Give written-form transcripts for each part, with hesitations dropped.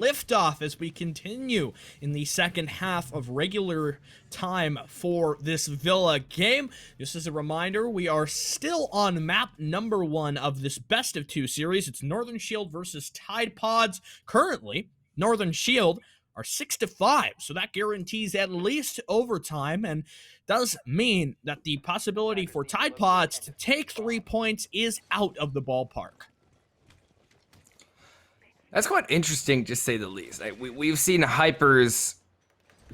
liftoff as we continue in the second half of regular time for this Villa game. Just as a reminder, we are still on map number 1 of this best of 2 series. It's Northern Shield versus Tide Pods. Currently, Northern Shield are 6-5, so that guarantees at least overtime and does mean that the possibility for Tide Pods to take 3 points is out of the ballpark. That's quite interesting, to say the least. We've seen Hypers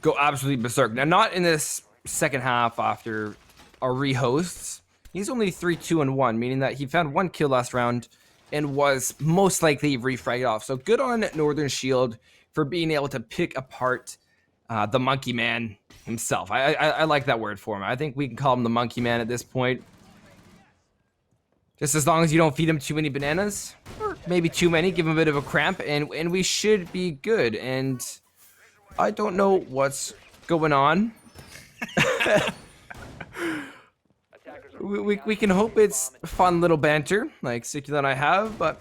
go absolutely berserk. Now, not in this second half after our rehosts. He's only 3-2-1, meaning that he found 1 kill last round and was most likely refragged off. So good on Northern Shield for being able to pick apart the Monkey Man himself. I like that word for him. I think we can call him the Monkey Man at this point. Just as long as you don't feed him too many bananas, or maybe too many, give him a bit of a cramp, and we should be good. And I don't know what's going on. we can hope it's fun little banter, like CCL and I have, but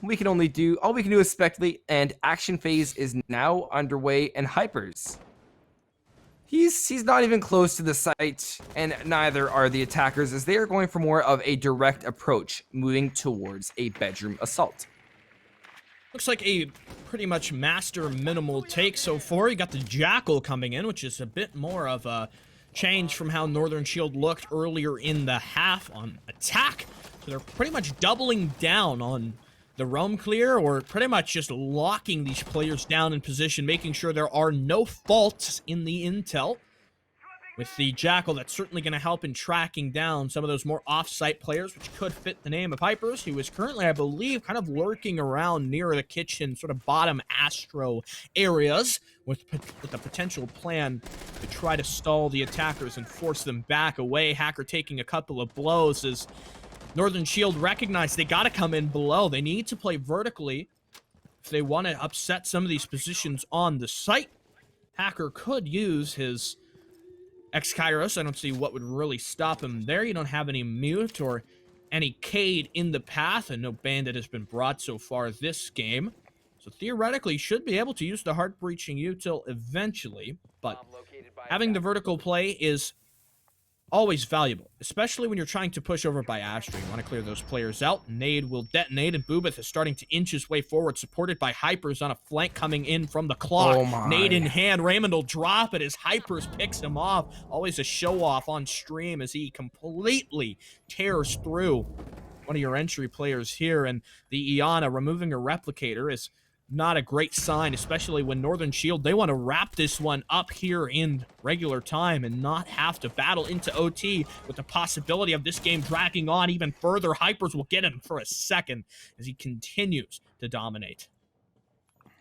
all we can do is speculate, and action phase is now underway, and Hypers. He's not even close to the site, and neither are the attackers, as they are going for more of a direct approach, moving towards a bedroom assault. Looks like a pretty much master minimal take so far. You got the Jackal coming in, which is a bit more of a change from how Northern Shield looked earlier in the half on attack. So they're pretty much doubling down on the roam clear, or pretty much just locking these players down in position, making sure there are no faults in the intel. With the Jackal, that's certainly going to help in tracking down some of those more off-site players, which could fit the name of Hypers, who is currently, I believe, kind of lurking around near the kitchen, sort of bottom Astro areas, with a potential plan to try to stall the attackers and force them back away. Hacker taking a couple of blows as Northern Shield recognize they got to come in below. They need to play vertically if they want to upset some of these positions on the site. Hacker could use his X-Kairos. I don't see what would really stop him there. You don't have any mute or any Cade in the path, and no bandit has been brought so far this game. So theoretically, should be able to use the heart breaching util eventually, but having the vertical play is always valuable, especially when you're trying to push over by Astra. You want to clear those players out. Nade will detonate, and Boobeth is starting to inch his way forward, supported by Hypers on a flank coming in from the clock. Oh Nade in hand. Raymond will drop it as Hypers picks him off. Always a show-off on stream as he completely tears through one of your entry players here, and the Iana removing a replicator is not a great sign, especially when Northern Shield, they want to wrap this one up here in regular time and not have to battle into OT, with the possibility of this game dragging on even further. Hypers will get him for a second as he continues to dominate.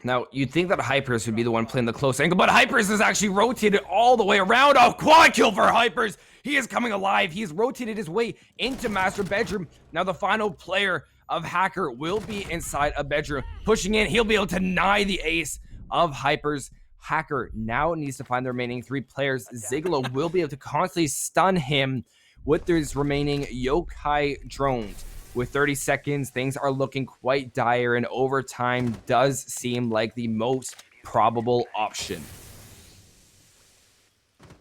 Now, you'd think that Hypers would be the one playing the close angle, but Hypers is actually rotated all the way around. Oh, quad kill for Hypers! He is coming alive. He has rotated his way into Master Bedroom. Now the final player of Hacker will be inside a bedroom. Pushing in, he'll be able to deny the ace of Hypers. Hacker now needs to find the remaining 3 players. Zigalo will be able to constantly stun him with his remaining yokai drones. With 30 seconds, things are looking quite dire, and overtime does seem like the most probable option.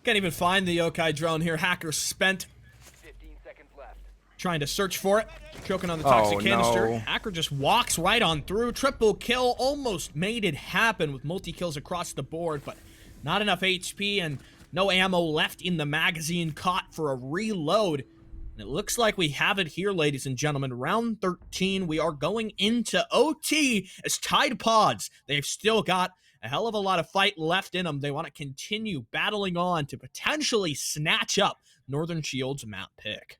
Can't even find the yokai drone here. Hacker spent. 15 seconds left. Trying to search for it. Choking on the toxic canister. No. Hacker just walks right on through. Triple kill. Almost made it happen with multi-kills across the board, but not enough HP and no ammo left in the magazine. Caught for a reload. And it looks like we have it here, ladies and gentlemen. Round 13, we are going into OT as Tide Pods. They've still got a hell of a lot of fight left in them. They want to continue battling on to potentially snatch up Northern Shield's map pick.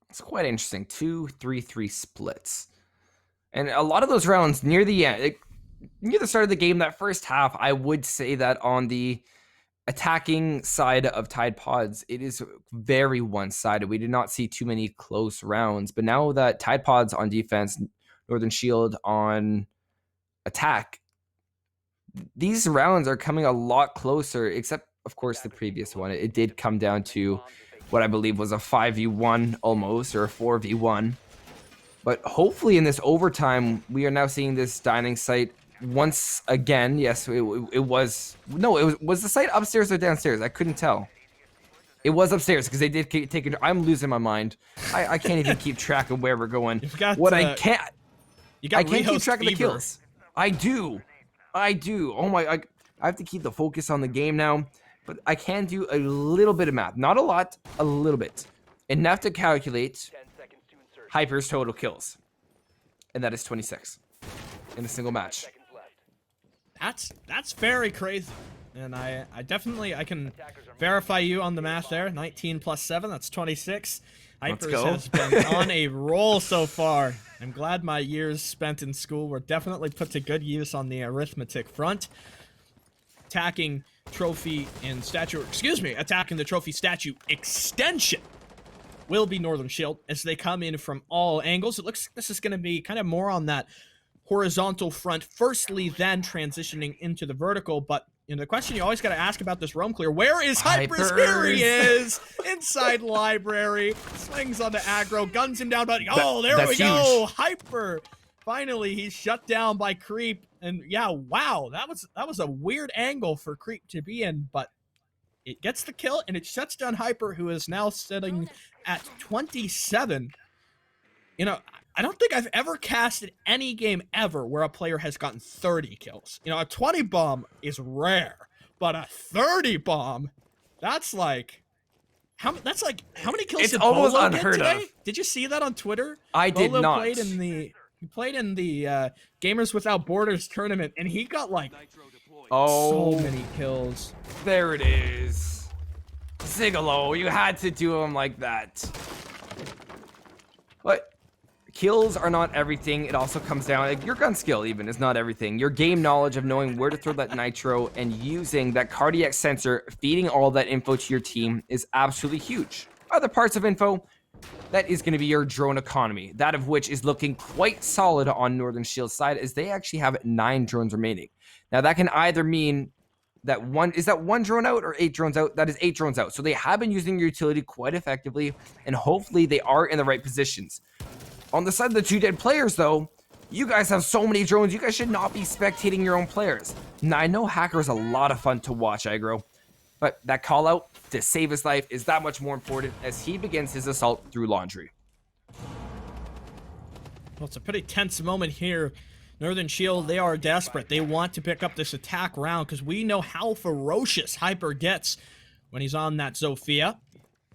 It's quite interesting. 2-3-3 splits. And a lot of those rounds near the end, near the start of the game, that first half, I would say that on the attacking side of Tide Pods, it is very one-sided. We did not see too many close rounds, but now that Tide Pods on defense, Northern Shield on attack, these rounds are coming a lot closer, except, of course, the previous one. It did come down to what I believe was a 5v1 almost, or a 4v1. But hopefully in this overtime, we are now seeing this dining site once again, yes, it was, no, it was the site upstairs or downstairs? I couldn't tell. It was upstairs because they did take it. I'm losing my mind. I can't even keep track of where we're going. You've got, I can't keep track of the kills. I do. Oh my, I have to keep the focus on the game now. But I can do a little bit of math. Not a lot, a little bit. Enough to calculate 10 seconds to insert. Hyper's total kills. And that is 26 in a single match. Seconds left. That's very crazy. And I definitely, I can verify you on the math there. 19 plus 7, that's 26. Let's Hypers go. has been on a roll so far. I'm glad my years spent in school were definitely put to good use on the arithmetic front. Attacking trophy and statue, attacking the trophy statue extension will be Northern Shield as they come in from all angles. It looks like this is going to be kind of more on that horizontal front firstly, then transitioning into the vertical. But you know, the question you always got to ask about this roam clear, where is Hypers? Here he is, inside library, swings on the aggro, guns him down, but oh, there we go, Hyper. Finally, he's shut down by Creep, and yeah, wow, that was a weird angle for Creep to be in, but it gets the kill, and it shuts down Hyper, who is now sitting at 27. You know, I don't think I've ever casted any game ever where a player has gotten 30 kills. You know, a 20 bomb is rare, but a 30 bomb, that's like how many kills It's did almost Bolo unheard get today? of. Did you see that on Twitter? I did Bolo not. He played in the Gamers Without Borders tournament, and he got like Oh, so many kills. there it is. Zigalo, you had to do him like that. But kills are not everything. It also comes down, like, your gun skill even is not everything. Your game knowledge of knowing where to throw that nitro and using that cardiac sensor, feeding all that info to your team is absolutely huge. Other parts of info, that is going to be your drone economy, that of which is looking quite solid on Northern Shield's side, as they actually have 9 drones remaining. Now that can either mean that one drone out or 8 drones out? That is 8 drones out. So they have been using your utility quite effectively, and hopefully they are in the right positions. On the side of the 2 dead players, though, you guys have so many drones, you guys should not be spectating your own players. Now, I know Hacker is a lot of fun to watch, Aggro, but that call out to save his life is that much more important as he begins his assault through Laundry. Well, it's a pretty tense moment here. Northern Shield, they are desperate. They want to pick up this attack round because we know how ferocious Hyper gets when he's on that Zofia.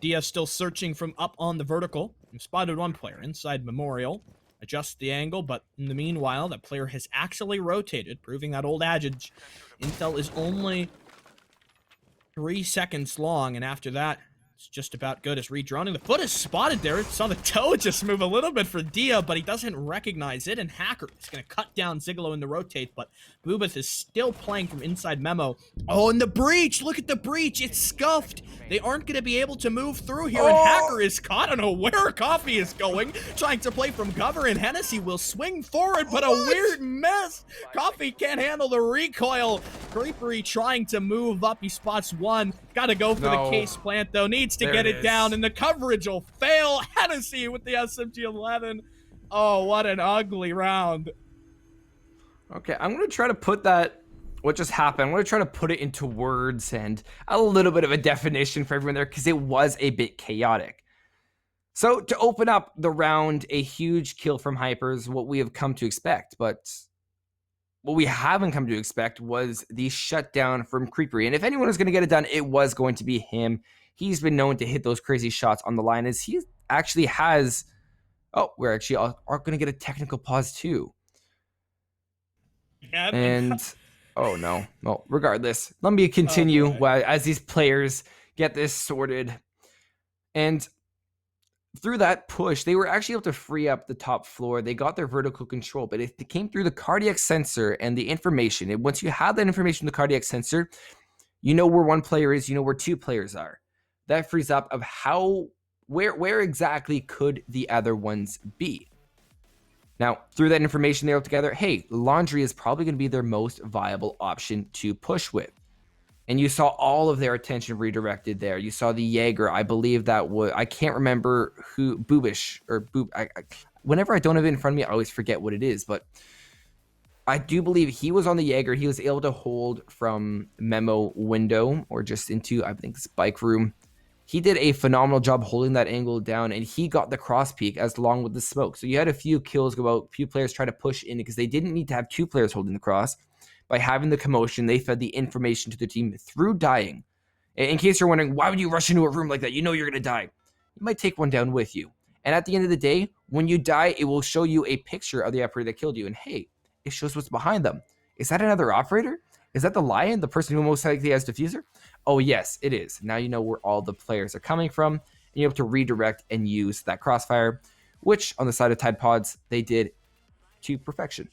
Dia still searching from up on the vertical. We've spotted one player inside Memorial. Adjust the angle, but in the meanwhile, that player has actually rotated, proving that old adage. Intel is only 3 seconds long, and after that, it's just about good as redrawing. The foot is spotted there. Saw the toe just move a little bit for Dia, but he doesn't recognize it, and Hacker is going to cut down Zigalo in the rotate, but Bubith is still playing from inside Memo. Oh, and the breach! Look at the breach! It's scuffed! They aren't going to be able to move through here, and Hacker is caught. I don't know where Coffee is going, trying to play from cover, and Hennessy will swing forward, but a weird mess! Coffee can't handle the recoil. Creepery trying to move up. He spots one. Gotta go for the case plant, though. Needs to get it down, and the coverage will fail. Hennessy with the SMG-11. Oh, what an ugly round. Okay, I'm going to try to put that, what just happened, I'm going to try to put it into words and a little bit of a definition for everyone there, because it was a bit chaotic. So, to open up the round, a huge kill from Hypers, what we have come to expect, but what we haven't come to expect was the shutdown from Creepery. And if anyone was going to get it done, it was going to be him. He's been known to hit those crazy shots on the line, as he actually has... Oh, we're actually are going to get a technical pause too. Yeah, and oh no. Well, regardless, let me continue as these players get this sorted. And through that push, they were actually able to free up the top floor. They got their vertical control, but it came through the cardiac sensor and the information. And once you have that information, the cardiac sensor, you know where one player is, you know where 2 players are. That frees up of where exactly could the other ones be. Now, through that information they were together, hey, Laundry is probably going to be their most viable option to push with. And you saw all of their attention redirected there. You saw the Jaeger, I believe that was, I can't remember who, Boobish, or Boob, whenever I don't have it in front of me, I always forget what it is, but I do believe he was on the Jaeger. He was able to hold from Memo window or just into, I think, this bike room. He did a phenomenal job holding that angle down, and he got the cross peak as long with the smoke. So you had a few kills go out, a few players try to push in because they didn't need to have 2 players holding the cross. By having the commotion, they fed the information to the team through dying. In case you're wondering, why would you rush into a room like that? You know you're going to die. You might take one down with you. And at the end of the day, when you die, it will show you a picture of the operator that killed you. And hey, it shows what's behind them. Is that another operator? Is that the lion, the person who most likely has diffuser? Oh yes, it is. Now you know where all the players are coming from, and you have to redirect and use that crossfire, which on the side of Tide Pods, they did to perfection.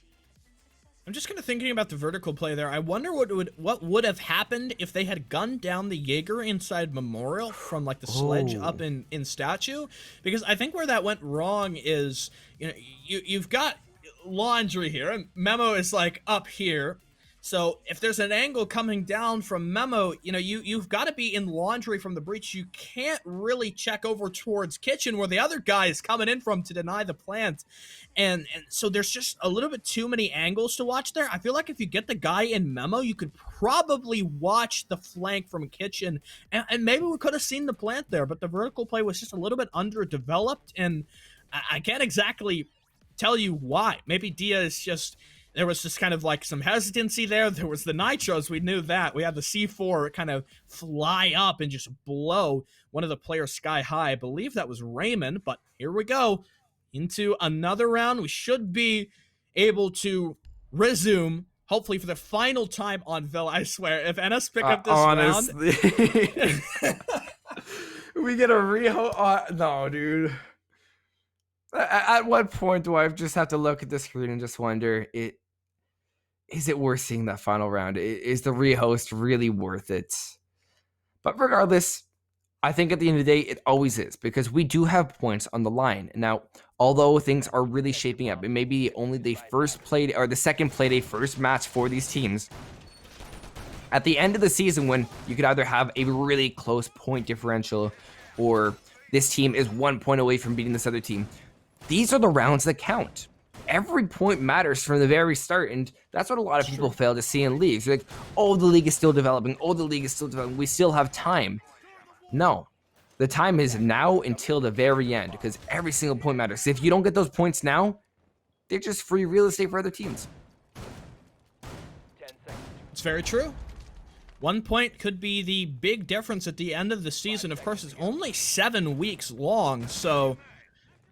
I'm just kind of thinking about the vertical play there. I wonder what would have happened if they had gunned down the Jaeger inside Memorial from like the sledge up in Statue, because I think where that went wrong is, you know, you've got laundry here and Memo is like up here. So if there's an angle coming down from Memo, you know, you've got to be in laundry from the breach. You can't really check over towards kitchen where the other guy is coming in from to deny the plant. And so there's just a little bit too many angles to watch there. I feel like if you get the guy in Memo, you could probably watch the flank from kitchen. And maybe we could have seen the plant there, but the vertical play was just a little bit underdeveloped. And I can't exactly tell you why. Maybe Dia is just... There was just kind of like some hesitancy there. There was the nitros. We knew that. We had the C4 kind of fly up and just blow one of the players sky high. I believe that was Raymond, but here we go into another round. We should be able to resume, hopefully for the final time on Villa. I swear, if NS pick up this honestly, round... we get a reho. No, dude. At what point do I just have to look at the screen and just wonder, is it worth seeing that final round? Is the rehost really worth it? But regardless, I think at the end of the day, it always is, because we do have points on the line. Now, although things are really shaping up, it may be only the first play or the second play day first match for these teams. At the end of the season, when you could either have a really close point differential or this team is 1 point away from beating this other team, these are the rounds that count. Every point matters from the very start, and that's what a lot of people fail to see in leagues. They're like, oh, the league is still developing. Oh, the league is still developing. We still have time. No. The time is now until the very end, because every single point matters. If you don't get those points now, they're just free real estate for other teams. It's very true. 1 point could be the big difference at the end of the season. Of course, it's only 7 weeks long, so...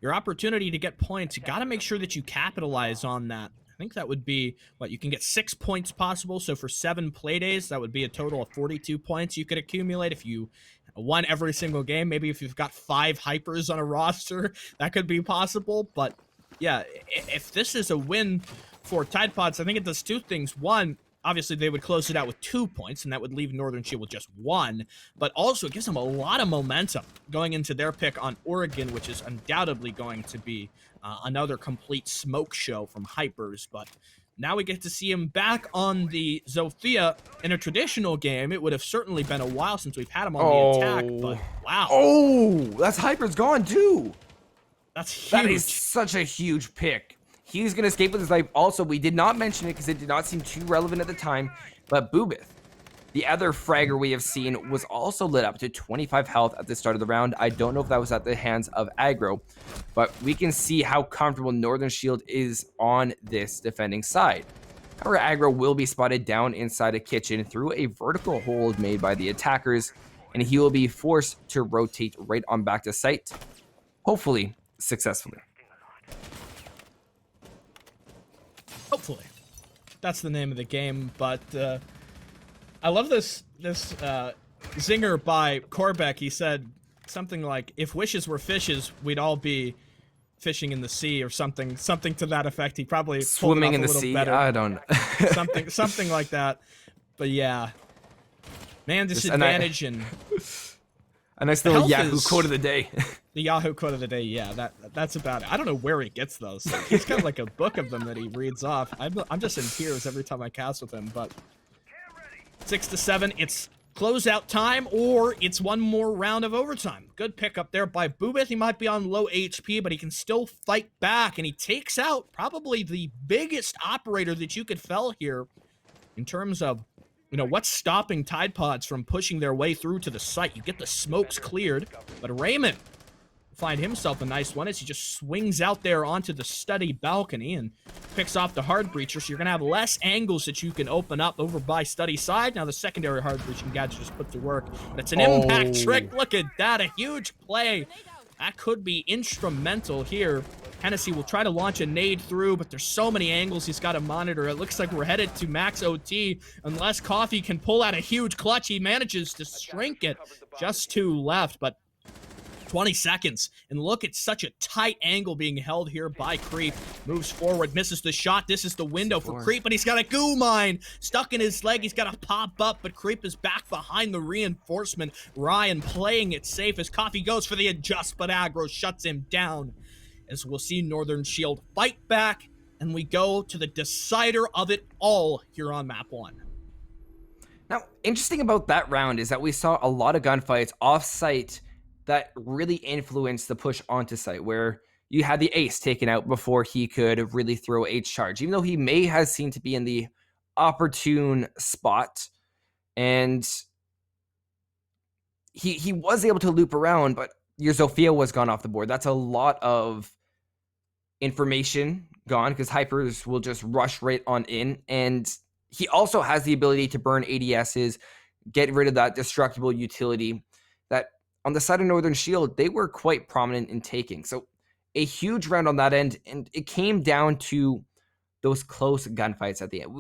your opportunity to get points, you got to make sure that you capitalize on that. I think that would be, what, you can get 6 points possible, so for 7 play days, that would be a total of 42 points you could accumulate if you won every single game. Maybe if you've got 5 hypers on a roster, that could be possible, but yeah, if this is a win for Tide Pods, I think it does 2 things. One, obviously, they would close it out with 2 points, and that would leave Northern Shield with just 1. But also, it gives them a lot of momentum going into their pick on Oregon, which is undoubtedly going to be another complete smoke show from Hypers. But now we get to see him back on the Zofia in a traditional game. It would have certainly been a while since we've had him on the attack, but wow. Oh, that's Hyper's gone, too. That's huge. That is such a huge pick. He's going to escape with his life. Also, we did not mention it because it did not seem too relevant at the time, but Boobith, the other fragger we have seen, was also lit up to 25 health at the start of the round. I don't know if that was at the hands of aggro, but we can see how comfortable Northern Shield is on this defending side. However, aggro will be spotted down inside a kitchen through a vertical hold made by the attackers, and he will be forced to rotate right on back to site, hopefully successfully. Hopefully. That's the name of the game, but I love this zinger by Korbeck. He said something like, if wishes were fishes, we'd all be fishing in the sea, or something to that effect. He probably swimming in the sea. Better. I don't know. something like that. But yeah, man, disadvantage and a nice little Yahoo quote of the day. The Yahoo quote of the day, yeah, that's about it. I don't know where he gets those. Like, he's got like a book of them that he reads off. I'm just in tears every time I cast with him. But 6 to 7, it's closeout time, or it's one more round of overtime. Good pickup there by Boobith. He might be on low HP, but he can still fight back, and he takes out probably the biggest operator that you could fell here in terms of, you know, what's stopping Tide Pods from pushing their way through to the site. You get the smokes cleared, but Raymond find himself a nice one as he just swings out there onto the study balcony and picks off the hard breacher. So you're going to have less angles that you can open up over by study side. Now the secondary hard breaching gadget just put to work, but it's an impact trick. Look at that, a huge play. That could be instrumental here. Hennessy will try to launch a nade through, but there's so many angles he's got to monitor. It looks like we're headed to max OT. Unless Coffee can pull out a huge clutch, he manages to shrink it. Just 2 left, but 20 seconds, and look at such a tight angle being held here by Creep. Moves forward, misses the shot. This is the window for Creep, but he's got a goo mine stuck in his leg. He's got to pop up, but Creep is back behind the reinforcement. Ryan playing it safe as Coffee goes for the adjust, but aggro shuts him down. As we'll see Northern Shield fight back, and we go to the decider of it all here on map 1. Now, interesting about that round is that we saw a lot of gunfights off-site that really influenced the push onto site, where you had the ace taken out before he could really throw H charge, even though he may have seemed to be in the opportune spot, and he was able to loop around, but your Zofia was gone off the board. That's a lot of information gone because Hypers will just rush right on in, and he also has the ability to burn ADSs, get rid of that destructible utility that on the side of Northern Shield, they were quite prominent in taking. So a huge round on that end, and it came down to those close gunfights at the end.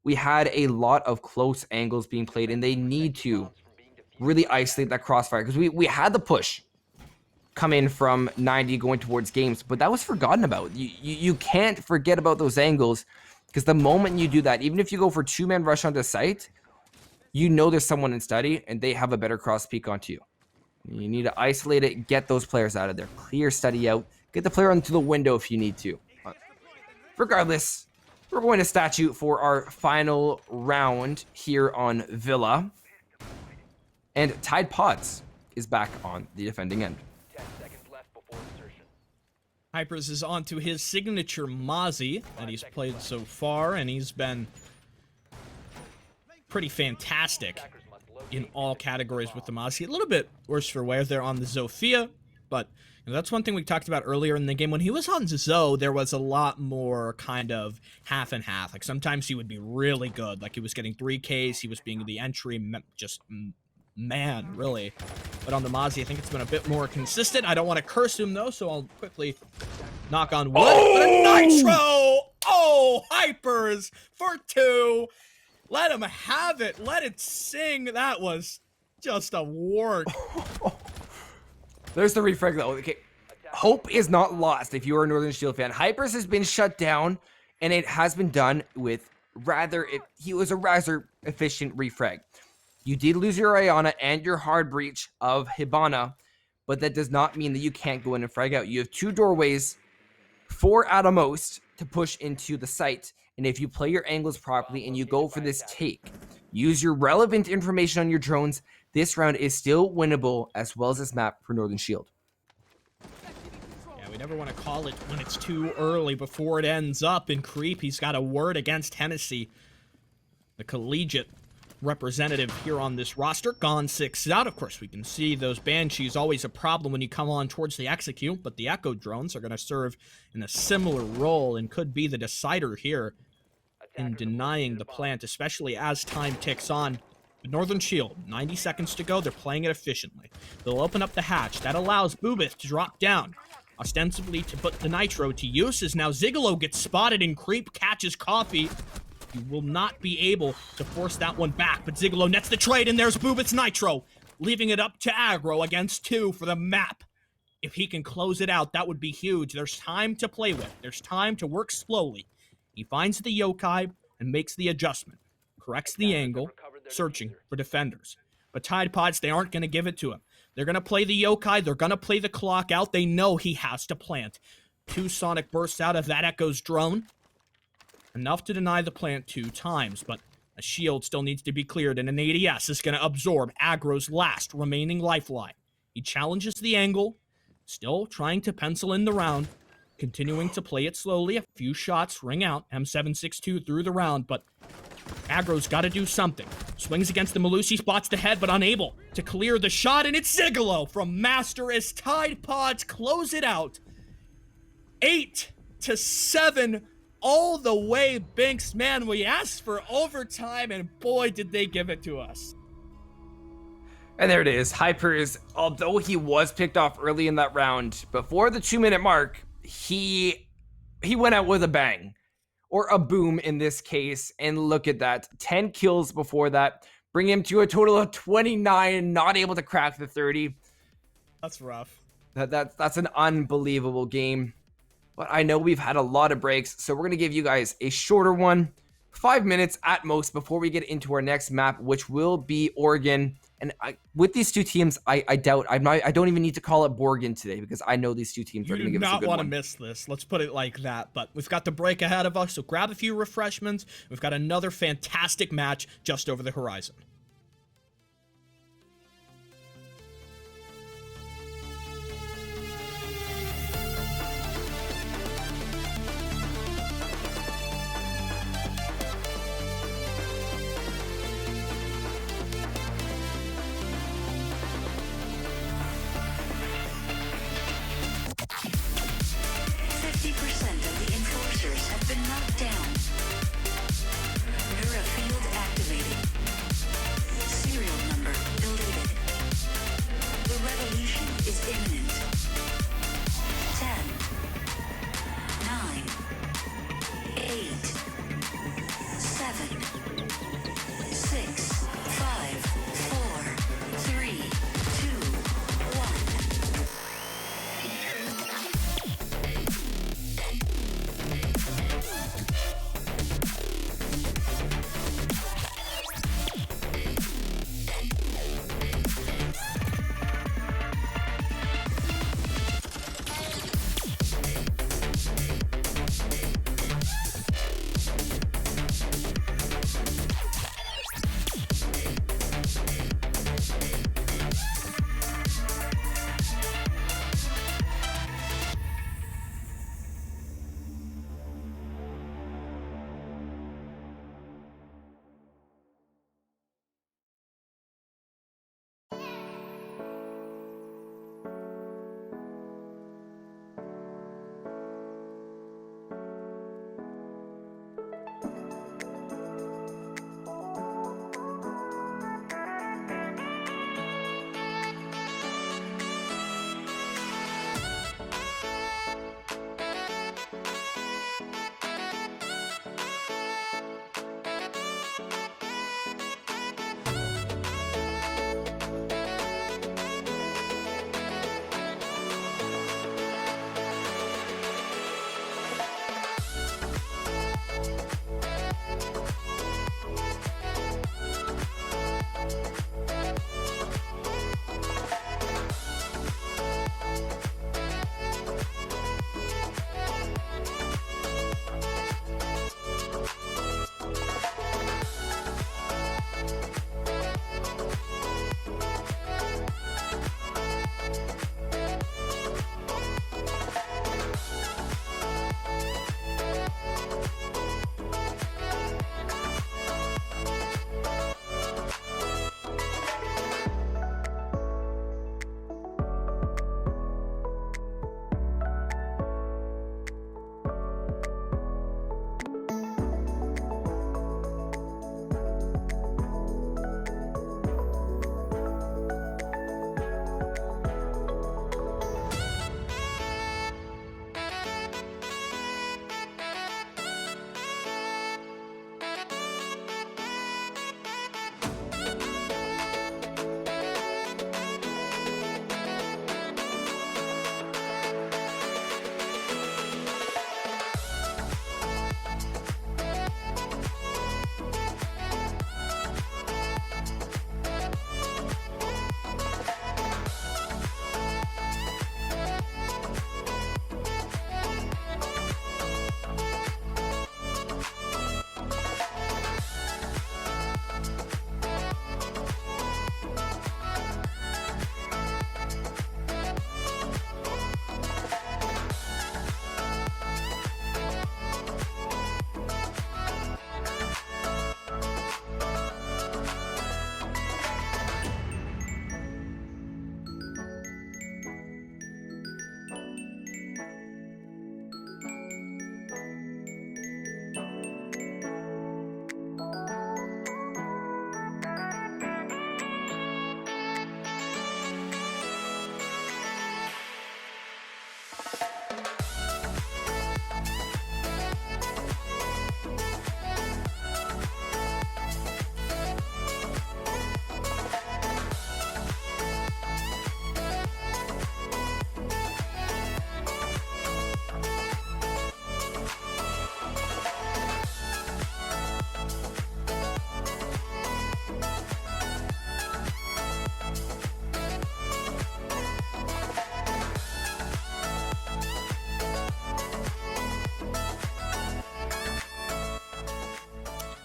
We had a lot of close angles being played, and they need to really isolate that crossfire because we had the push come in from 90 going towards games, but that was forgotten about. You can't forget about those angles because the moment you do that, even if you go for 2-man rush onto site, you know there's someone in study, and they have a better cross peek onto you. You need to isolate it, get those players out of there, clear study out, get the player onto the window if you need to. But regardless, we're going to statue for our final round here on Villa. And Tide Pods is back on the defending end. 10 seconds left before insertion. Hypers is on to his signature Mozzie that he's played so far, and he's been pretty fantastic in all categories with the Mozzie. A little bit worse for wear there on the Zofia, but you know, that's one thing we talked about earlier in the game. When he was on Zo, there was a lot more kind of half and half. Like sometimes he would be really good, like he was getting 3Ks, he was being the entry, just man, really. But on the Mozzie, I think it's been a bit more consistent. I don't want to curse him though, so I'll quickly knock on wood. But a Nitro! Oh, Hypers for 2. Let him have it. Let it sing. That was just a work. There's the refrag though. Okay. Hope is not lost if you're a Northern Shield fan. Hypers has been shut down, and it has been done with he was a rather efficient refrag. You did lose your Ayana and your hard breach of Hibana, but that does not mean that you can't go in and frag out. You have 2 doorways, 4 at a most, to push into the site. And if you play your angles properly and you go for this take, use your relevant information on your drones, this round is still winnable as well as this map for Northern Shield. Yeah, we never want to call it when it's too early before it ends up in Creep. He's got a word against Hennessy, the collegiate representative here on this roster. Gone 6 out. Of course, we can see those Banshees always a problem when you come on towards the execute, but the Echo drones are going to serve in a similar role and could be the decider here in denying the plant, especially as time ticks on. But Northern Shield, 90 seconds to go. They're playing it efficiently. They'll open up the hatch. That allows Boobith to drop down, ostensibly to put the Nitro to use, as now Zigolo gets spotted and Creep catches Coffee. You will not be able to force that one back, but Zigolo nets the trade, and there's Boobith's Nitro, leaving it up to aggro against 2 for the map. If he can close it out, that would be huge. There's time to play with. There's time to work slowly. He finds the yokai and makes the adjustment, corrects the angle, searching for defenders. But Tide Pods, they aren't going to give it to him. They're going to play the yokai. They're going to play the clock out. They know he has to plant. 2 sonic bursts out of that Echo's drone. Enough to deny the plant 2 times, but A shield still needs to be cleared, and an ADS is going to absorb Aggro's last remaining lifeline. He challenges the angle, still trying to pencil in the round, continuing to play it slowly. A few shots ring out. M762 through the round, but Aggro's got to do something. Swings against the Malusi, spots the head, but unable to clear the shot, and it's Zigalo from Master as Tide Pods close it out. 8-7 all the way, Binks. Man, we asked for overtime, and boy, did they give it to us. And there it is. Hypers, although he was picked off early in that round, before the 2-minute mark, he went out with a bang. Or a boom in this case. And look at that. 10 kills before that. Bring him to a total of 29, not able to crack the 30. That's rough. That's an unbelievable game. But I know we've had a lot of breaks, so we're going to give you guys a shorter one. 5 minutes at most before we get into our next map, which will be Oregon. And with these two teams, I doubt I don't even need to call it Borgen today, because I know these two teams are going to give us a good one. You do not want to miss this. Let's put it like that. But we've got the break ahead of us, so grab a few refreshments. We've got another fantastic match just over the horizon.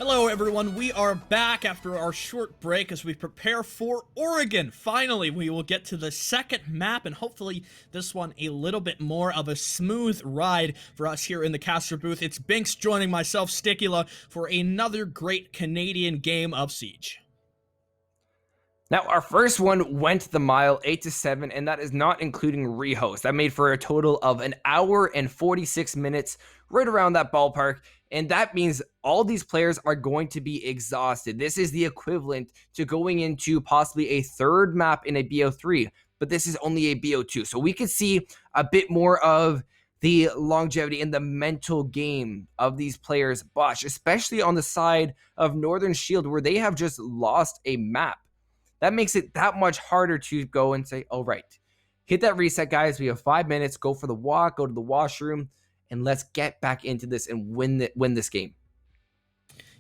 Hello everyone, we are back after our short break as we prepare for Oregon. Finally, we will get to the second map and hopefully this one a little bit more of a smooth ride for us here in the caster booth. It's Binks joining myself, Sticula, for another great Canadian game of Siege. Now, our first one went the mile, 8-7, and that is not including rehost. That made for a total of an hour and 46 minutes, right around that ballpark. And that means all these players are going to be exhausted. This is the equivalent to going into possibly a third map in a BO3, but this is only a BO2. So we could see a bit more of the longevity and the mental game of these players, Bosch, especially on the side of Northern Shield, where they have just lost a map. That makes it that much harder to go and say, all right, hit that reset, guys. We have 5 minutes. Go for the walk, go to the washroom, and let's get back into this and win this game.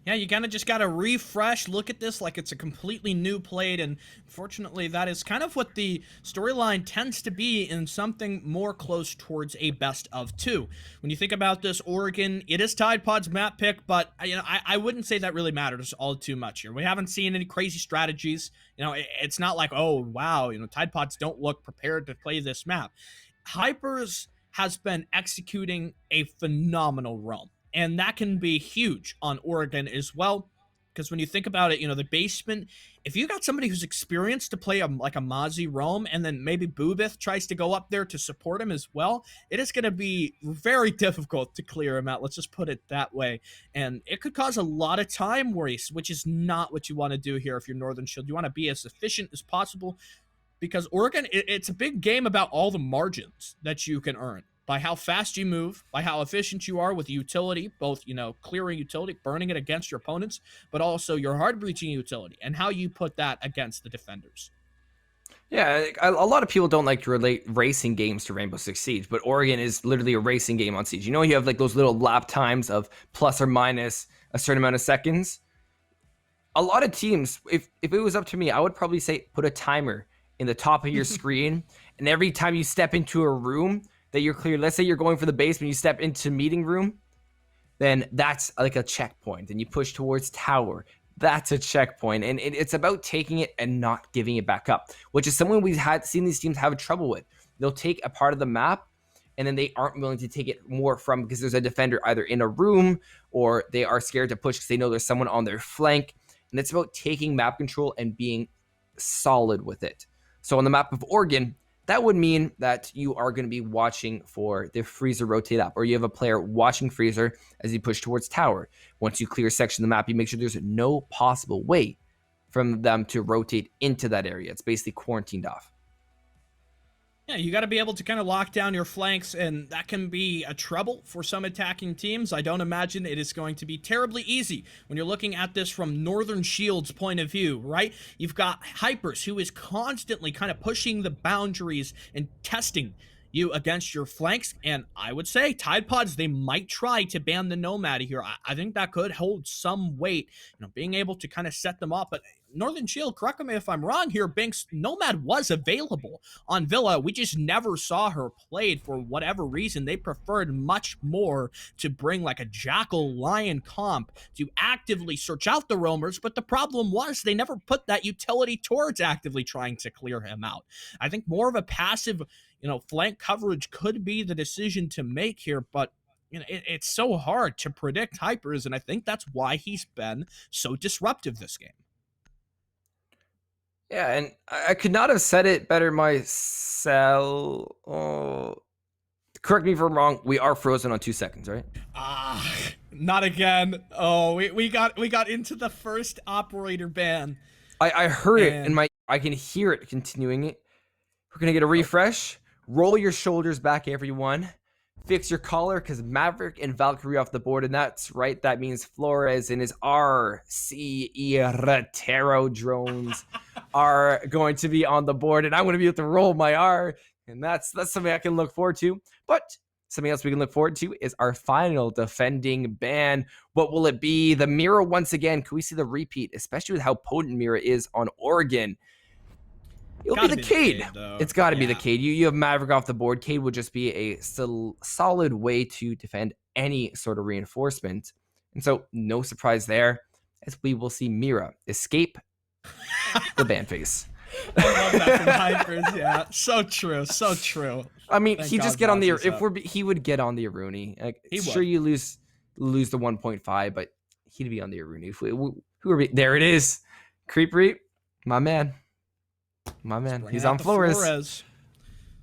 Yeah, you kind of just got to refresh, look at this like it's a completely new plate, and unfortunately that is kind of what the storyline tends to be in something more close towards a best of two. When you think about this, Oregon, it is Tide Pod's map pick, but I wouldn't say that really matters all too much here. We haven't seen any crazy strategies. It's not like, oh, wow, Tide Pods don't look prepared to play this map. Hypers has been executing a phenomenal roam. And that can be huge on Oregon as well. Because when you think about it, the basement, if you got somebody who's experienced to play like a Mozzie roam, and then maybe Boobith tries to go up there to support him as well, it is going to be very difficult to clear him out. Let's just put it that way. And it could cause a lot of time waste, which is not what you want to do here if you're Northern Shield. You want to be as efficient as possible. Because Oregon, it's a big game about all the margins that you can earn. By how fast you move, by how efficient you are with utility, both, clearing utility, burning it against your opponents, but also your hard breaching utility, and how you put that against the defenders. Yeah, a lot of people don't like to relate racing games to Rainbow Six Siege, but Oregon is literally a racing game on Siege. You have like those little lap times of plus or minus a certain amount of seconds. A lot of teams, if it was up to me, I would probably say put a timer in the top of your screen, and every time you step into a room that you're clear, let's say you're going for the basement, you step into meeting room, then that's like a checkpoint. And you push towards tower, that's a checkpoint. And it's about taking it and not giving it back up, which is something we've seen these teams have trouble with. They'll take a part of the map and then they aren't willing to take it more from, because there's a defender either in a room or they are scared to push because they know there's someone on their flank. And it's about taking map control and being solid with it. So on the map of Oregon, that would mean that you are going to be watching for the freezer rotate up, or you have a player watching freezer as you push towards tower. Once you clear a section of the map, you make sure there's no possible way from them to rotate into that area. It's basically quarantined off. Yeah, you got to be able to kind of lock down your flanks, and that can be a trouble for some attacking teams. I don't imagine it is going to be terribly easy when you're looking at this from Northern Shield's point of view, right? You've got Hypers, who is constantly kind of pushing the boundaries and testing you against your flanks, and I would say Tide Pods, they might try to ban the Nomad here. I think that could hold some weight, being able to kind of set them off. But Northern Shield, correct me if I'm wrong here, Binks, Nomad was available on Villa. We just never saw her played for whatever reason. They preferred much more to bring like a Jackal Lion comp to actively search out the roamers, but the problem was they never put that utility towards actively trying to clear him out. I think more of a passive, flank coverage could be the decision to make here, but it's so hard to predict Hypers, and I think that's why he's been so disruptive this game. Yeah, and I could not have said it better myself. Oh, correct me if I'm wrong. We are frozen on 2 seconds, right? Not again. Oh, we got into the first operator ban. I heard it, and I can hear it continuing it. We're gonna get a refresh. Roll your shoulders back, everyone. Fix your collar, because Maverick and Valkyrie off the board, and that's right. That means Flores and his RC drones are going to be on the board, and I'm going to be able to roll my R, and that's something I can look forward to. But something else we can look forward to is our final defending ban. What will it be? The Mira once again. Can we see the repeat, especially with how potent Mira is on Oregon? It'll be the Cade. It's got to be the Cade. You have Maverick off the board. Cade would just be a solid way to defend any sort of reinforcement. And so no surprise there. as we will see Mira escape the ban phase. I love that from Hypers. Yeah, so true, so true. I mean, Thank he God just get on the Bowser's up. he would get on the Aruni. Like, He sure, would. you lose the 1.5, but he'd be on the Aruni. Who are we? There it is, Creep Reap, my man. Bring He's out on the Flores.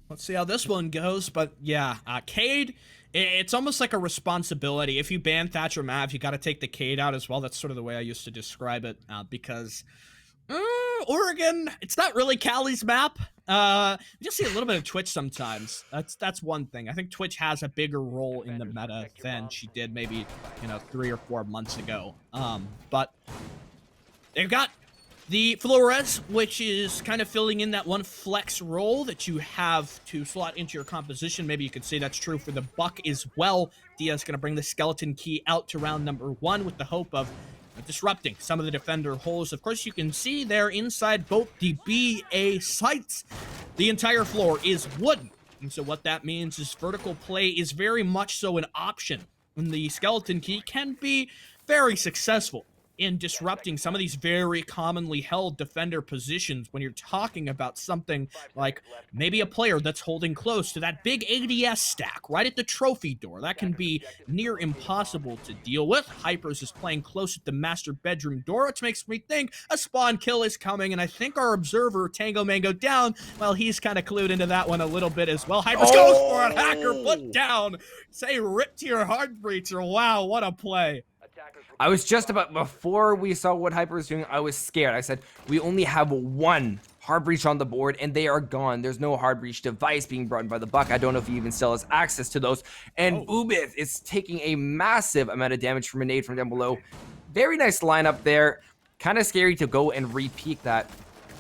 Let's see how this one goes, but yeah, Cade, it's almost like a responsibility. If you ban Thatcher Mav, you got to take the Cade out as well. That's sort of the way I used to describe it, because Oregon, it's not really Cali's map. You just see a little bit of Twitch sometimes. That's one thing. I think Twitch has a bigger role in the meta than she did maybe 3 or 4 months ago. But they've got the Flores, which is kind of filling in that one flex role that you have to slot into your composition. Maybe you could say that's true for the Buck as well. Dia's going to bring the Skeleton Key out to round number 1 with the hope of disrupting some of the defender holes. Of course, you can see there inside both the BA sites, the entire floor is wooden. And so what that means is vertical play is very much so an option. And the Skeleton Key can be very successful in disrupting some of these very commonly held defender positions when you're talking about something like maybe a player that's holding close to that big ADS stack right at the trophy door. That can be near impossible to deal with. Hypers is playing close at the master bedroom door, which makes me think a spawn kill is coming, and I think our observer, Tango Mango Down, well, he's kind of clued into that one a little bit as well. Hypers goes for it, Hacker put down. Say rip to your heart breacher. Wow, what a play. I was just about, before we saw what Hyper was doing, I was scared. I said, we only have one hard breach on the board, and they are gone. There's no hard breach device being brought in by the Buck. I don't know if he even still has access to those. And Boobith is taking a massive amount of damage from a nade from down below. Very nice lineup there. Kind of scary to go and re-peek that.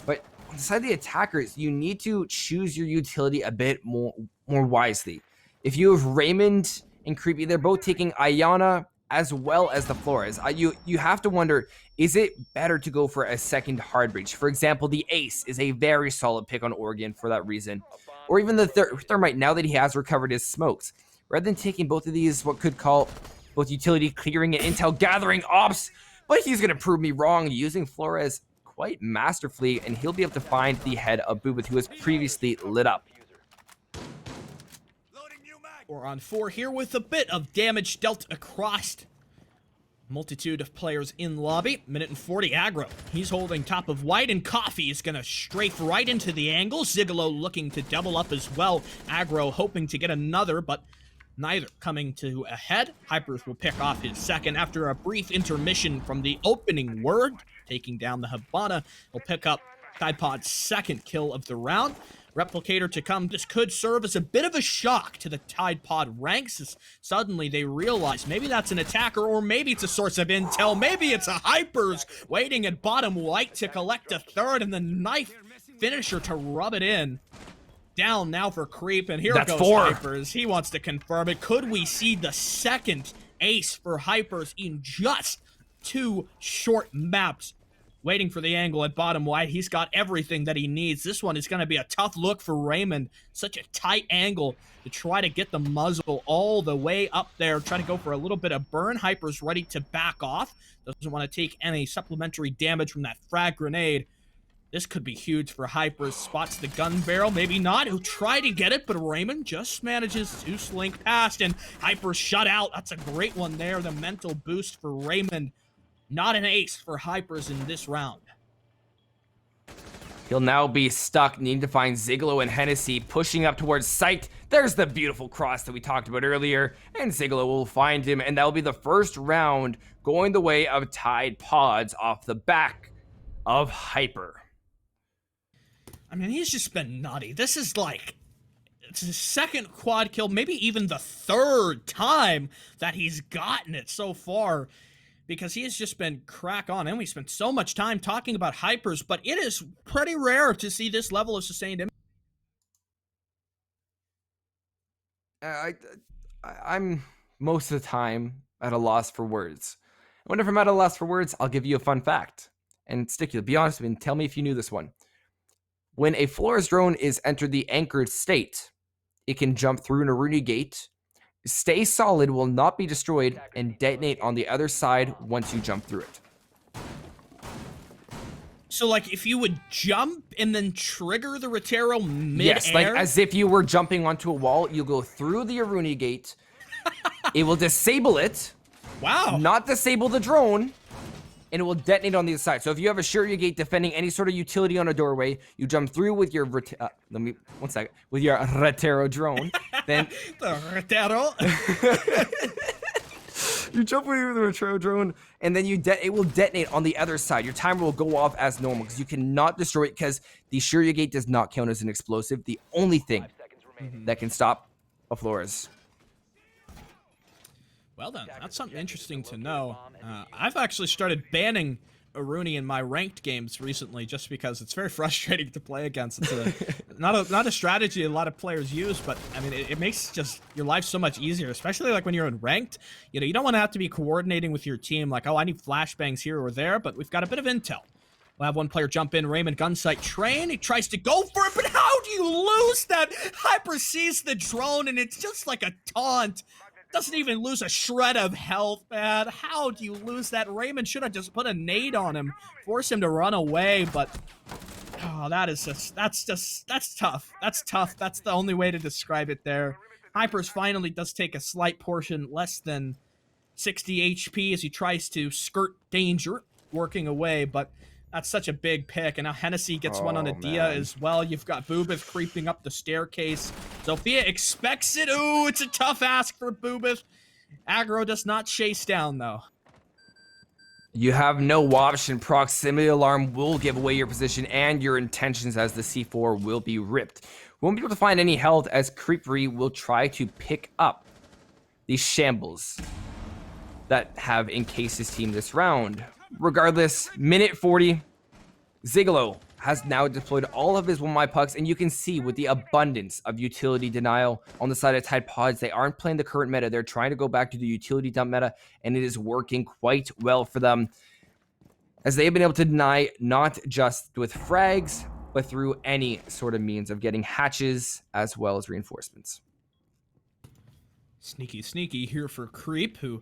But on the side of the attackers, you need to choose your utility a bit more wisely. If you have Raymond and Creepy, they're both taking Ayana as well as the Flores. You have to wonder, is it better to go for a second hard breach? For example, the Ace is a very solid pick on Oregon for that reason. Or even the Thermite, now that he has recovered his smokes. Rather than taking both of these, what could call both utility clearing and intel gathering ops, but he's going to prove me wrong using Flores quite masterfully, and he'll be able to find the head of Boobith, who was previously lit up. We're on 4 here with a bit of damage dealt across multitude of players in lobby. Minute and 40 aggro. He's holding top of white, and Coffee is going to strafe right into the angle. Zigolo looking to double up as well. Aggro hoping to get another, but neither coming to a head. Hypers will pick off his second after a brief intermission from the opening word. Taking down the Habana. He'll pick up Tide Pod's second kill of the round. Replicator to come. This could serve as a bit of a shock to the Tide Pod ranks, as suddenly they realize maybe that's an attacker, or maybe it's a source of intel. Maybe it's a Hypers waiting at bottom white to collect a third, and the knife finisher to rub it in. Down now for Creep, and here goes 4. Hypers. He wants to confirm it. Could we see the second ace for Hypers in just 2 short maps? Waiting for the angle at bottom white. He's got everything that he needs. This one is going to be a tough look for Raymond. Such a tight angle to try to get the muzzle all the way up there. Try to go for a little bit of burn. Hyper's ready to back off. Doesn't want to take any supplementary damage from that frag grenade. This could be huge for Hypers. Spots the gun barrel. Maybe not. He'll try to get it, but Raymond just manages to slink past, and Hypers shut out. That's a great one there. The mental boost for Raymond. Not an ace for Hypers in this round. He'll now be stuck, needing to find Zigolo and Hennessy, pushing up towards sight. There's the beautiful cross that we talked about earlier, and Zigolo will find him, and that will be the first round going the way of Tide Pods off the back of Hyper. I mean, he's just been nutty. This is like, it's his second quad kill, maybe even the third time that he's gotten it so far, because he has just been crack on. And we spent so much time talking about Hypers, but it is pretty rare to see this level of sustained impact. I'm most of the time at a loss for words. Whenever I'm at a loss for words, I'll give you a fun fact. And Sticky, be honest with me and tell me if you knew this one. When a Flores drone is entered the anchored state, it can jump through an Aruni gate, stay solid, will not be destroyed, and detonate on the other side once you jump through it. So, like, if you would jump and then trigger the Rotero mid-air? Yes, like as if you were jumping onto a wall. You go through the Aruni gate. It will disable it, Wow. not disable the drone, and it will detonate on the other side. So if you have a Shiryu gate defending any sort of utility on a doorway, you jump through with your with your Rotero drone. Then The Rotero. you jump with the Rotero drone, and then it will detonate on the other side. Your timer will go off as normal because you cannot destroy it because the Shiryu gate does not count as an explosive. The only thing 5 seconds remaining. that can stop a Flores. Well then, that's something interesting to know. I've actually started banning Aruni in my ranked games recently just because it's very frustrating to play against. It's not a strategy a lot of players use, but I mean, it makes just your life so much easier, especially like when you're in ranked. You know, you don't want to have to be coordinating with your team like, oh, I need flashbangs here or there, but we've got a bit of intel. We'll have one player jump in, Raymond Gunsight Train. He tries to go for it, but how do you lose that? Hyper sees the drone, and it's just like a taunt. Doesn't even lose a shred of health, man. How do you lose that? Raymond should have just put a nade on him, force him to run away, but oh, that's tough. That's tough. That's the only way to describe it there. Hypers finally does take a slight portion, less than 60 HP as he tries to skirt danger, working away, but that's such a big pick, and now Hennessy gets one on Oh, Adia man. as well. You've got Boobith creeping up the staircase. Sophia expects it. Ooh, it's a tough ask for Boobith. Aggro does not chase down, though. You have no option. Proximity alarm will give away your position and your intentions as the C4 will be ripped. Won't be able to find any health as Creepery will try to pick up these shambles that have encased his team this round. Regardless, minute 40, Zigalo has now deployed all of his 1 pucks, and you can see with the abundance of utility denial on the side of Tide Pods, they aren't playing the current meta. They're trying to go back to the utility dump meta, and it is working quite well for them, as they've been able to deny not just with frags, but through any sort of means of getting hatches as well as reinforcements. Sneaky here for Creep, who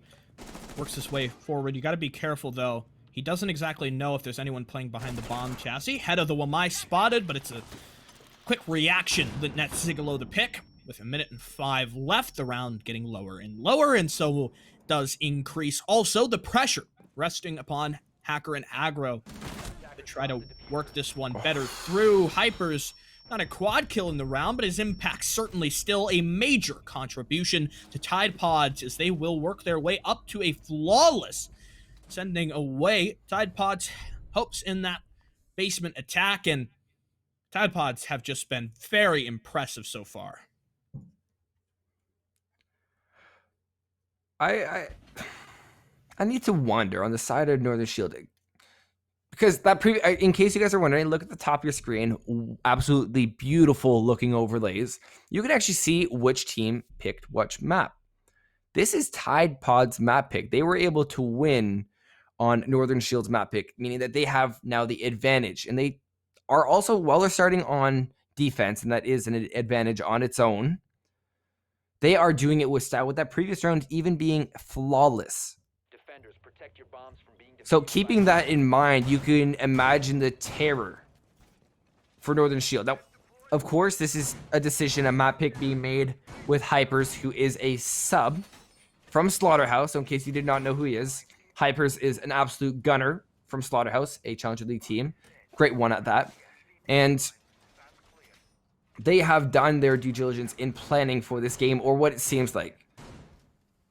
works his way forward. You got to be careful, though. He doesn't exactly know if there's anyone playing behind the bomb chassis. Head of the Wamai spotted, but it's a quick reaction that nets Zigalo the pick. With 1:05 left, the round getting lower and lower, and so does increase also the pressure resting upon Hacker and Aggro to try to work this one better through. Hypers, not a quad kill in the round, but his impact certainly still a major contribution to Tide Pods as they will work their way up to a flawless sending away Tide Pods' hopes in that basement attack, and Tide Pods have just been very impressive so far. I need to wonder on the side of Northern Shield, because that in case you guys are wondering, look at the top of your screen, absolutely beautiful looking overlays. You can actually see which team picked which map. This is Tide Pod's map pick. They were able to win on Northern Shield's map pick, meaning that they have now the advantage, and they are also, while they're starting on defense, and that is an advantage on its own, they are doing it with style, with that previous round even being flawless. Defenders, protect your bombs from being defused. So keeping that in mind, you can imagine the terror for Northern Shield. Now, of course, this is a decision, a map pick being made with Hypers, who is a sub from Slaughterhouse. So in case you did not know who he is, Hypers is an absolute gunner from Slaughterhouse, a Challenger League team. Great one at that. And they have done their due diligence in planning for this game, or what it seems like.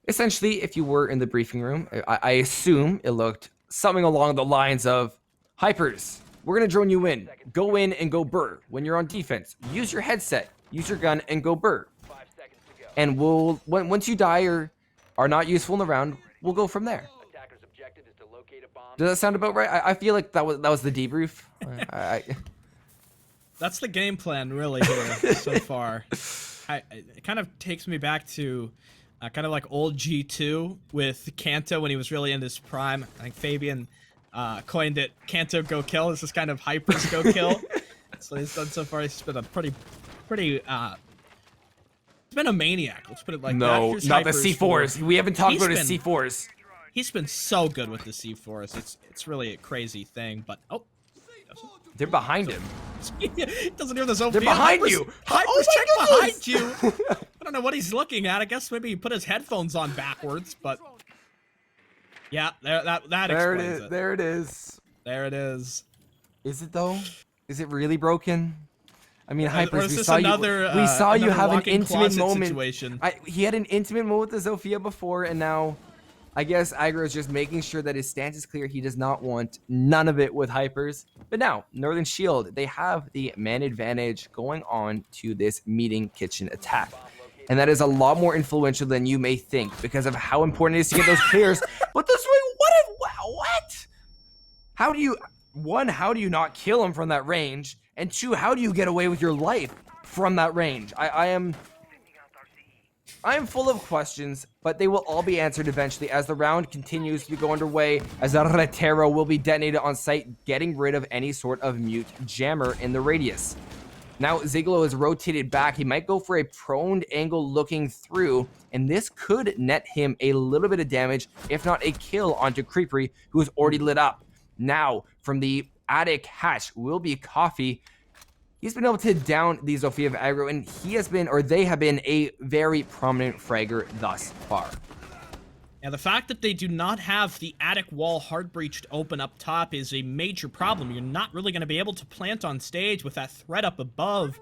Essentially, if you were in the briefing room, I assume it looked something along the lines of, Hypers, we're going to drone you in. Go in and go burr. When you're on defense, use your headset, use your gun, and go burr. 5 seconds to go. And once you die or are not useful in the round, we'll go from there. Attacker's objective is to locate a bomb. Does that sound about right? I feel like that was the debrief. That's the game plan, really, here so far. It kind of takes me back to kind of like old G2 with Kanto when he was really in his prime. I think Fabian coined it Kanto Go Kill. This is kind of Hypers Go Kill. So he's done so far. He's been a pretty he's been a maniac. Let's put it like that. No, Here's not the Hypers C4s. for- We haven't talked He's about his been- C4s. He's been so good with the C4s. It's really a crazy thing, but oh, They're behind him. He doesn't hear the Zofia. They're behind Hypers, you. Hypers, Oh my check goodness. behind you. I don't know what he's looking at. I guess maybe he put his headphones on backwards, but yeah, that There it explains is. it. There it is. There it is. Is it though? Is it really broken? I mean, Or Hypers, is we this saw another, you. We saw you another have an walk-in intimate closet moment. situation? He had an intimate moment with Zofia before, and now, I guess Aggro is just making sure that his stance is clear. He does not want none of it with Hypers. But now, Northern Shield, they have the man advantage going on to this meeting kitchen attack. And that is a lot more influential than you may think because of how important it is to get those clears. But this way, what? How do you, one, how do you not kill him from that range? And two, how do you get away with your life from that range? I am full of questions, but they will all be answered eventually as the round continues to go underway, as a Retero will be detonated on site, getting rid of any sort of mute jammer in the radius. Now Ziglo is rotated back. He might go for a prone angle looking through, and this could net him a little bit of damage, if not a kill onto Creepery, who is already lit up. Now, from the attic hatch will be Coffee. He's been able to down the Zofia of aggro, and he has been, or they have been, a very prominent fragger thus far. Now, the fact that they do not have the attic wall hard breached open up top is a major problem. You're not really going to be able to plant on stage with that threat up above.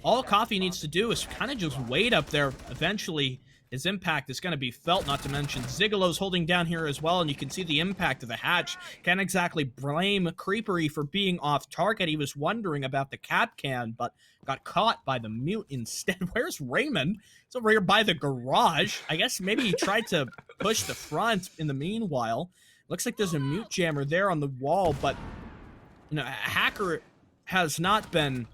All Coffee needs to do is kind of just wait up there. Eventually, his impact is going to be felt, not to mention Zigalo's holding down here as well, and you can see the impact of the hatch. Can't exactly blame Creepery for being off target. He was wondering about the cap can, but got caught by the mute instead. Where's Raymond? He's over here by the garage. I guess maybe he tried to push the front in the meanwhile. Looks like there's a mute jammer there on the wall, but you know, a hacker has not been...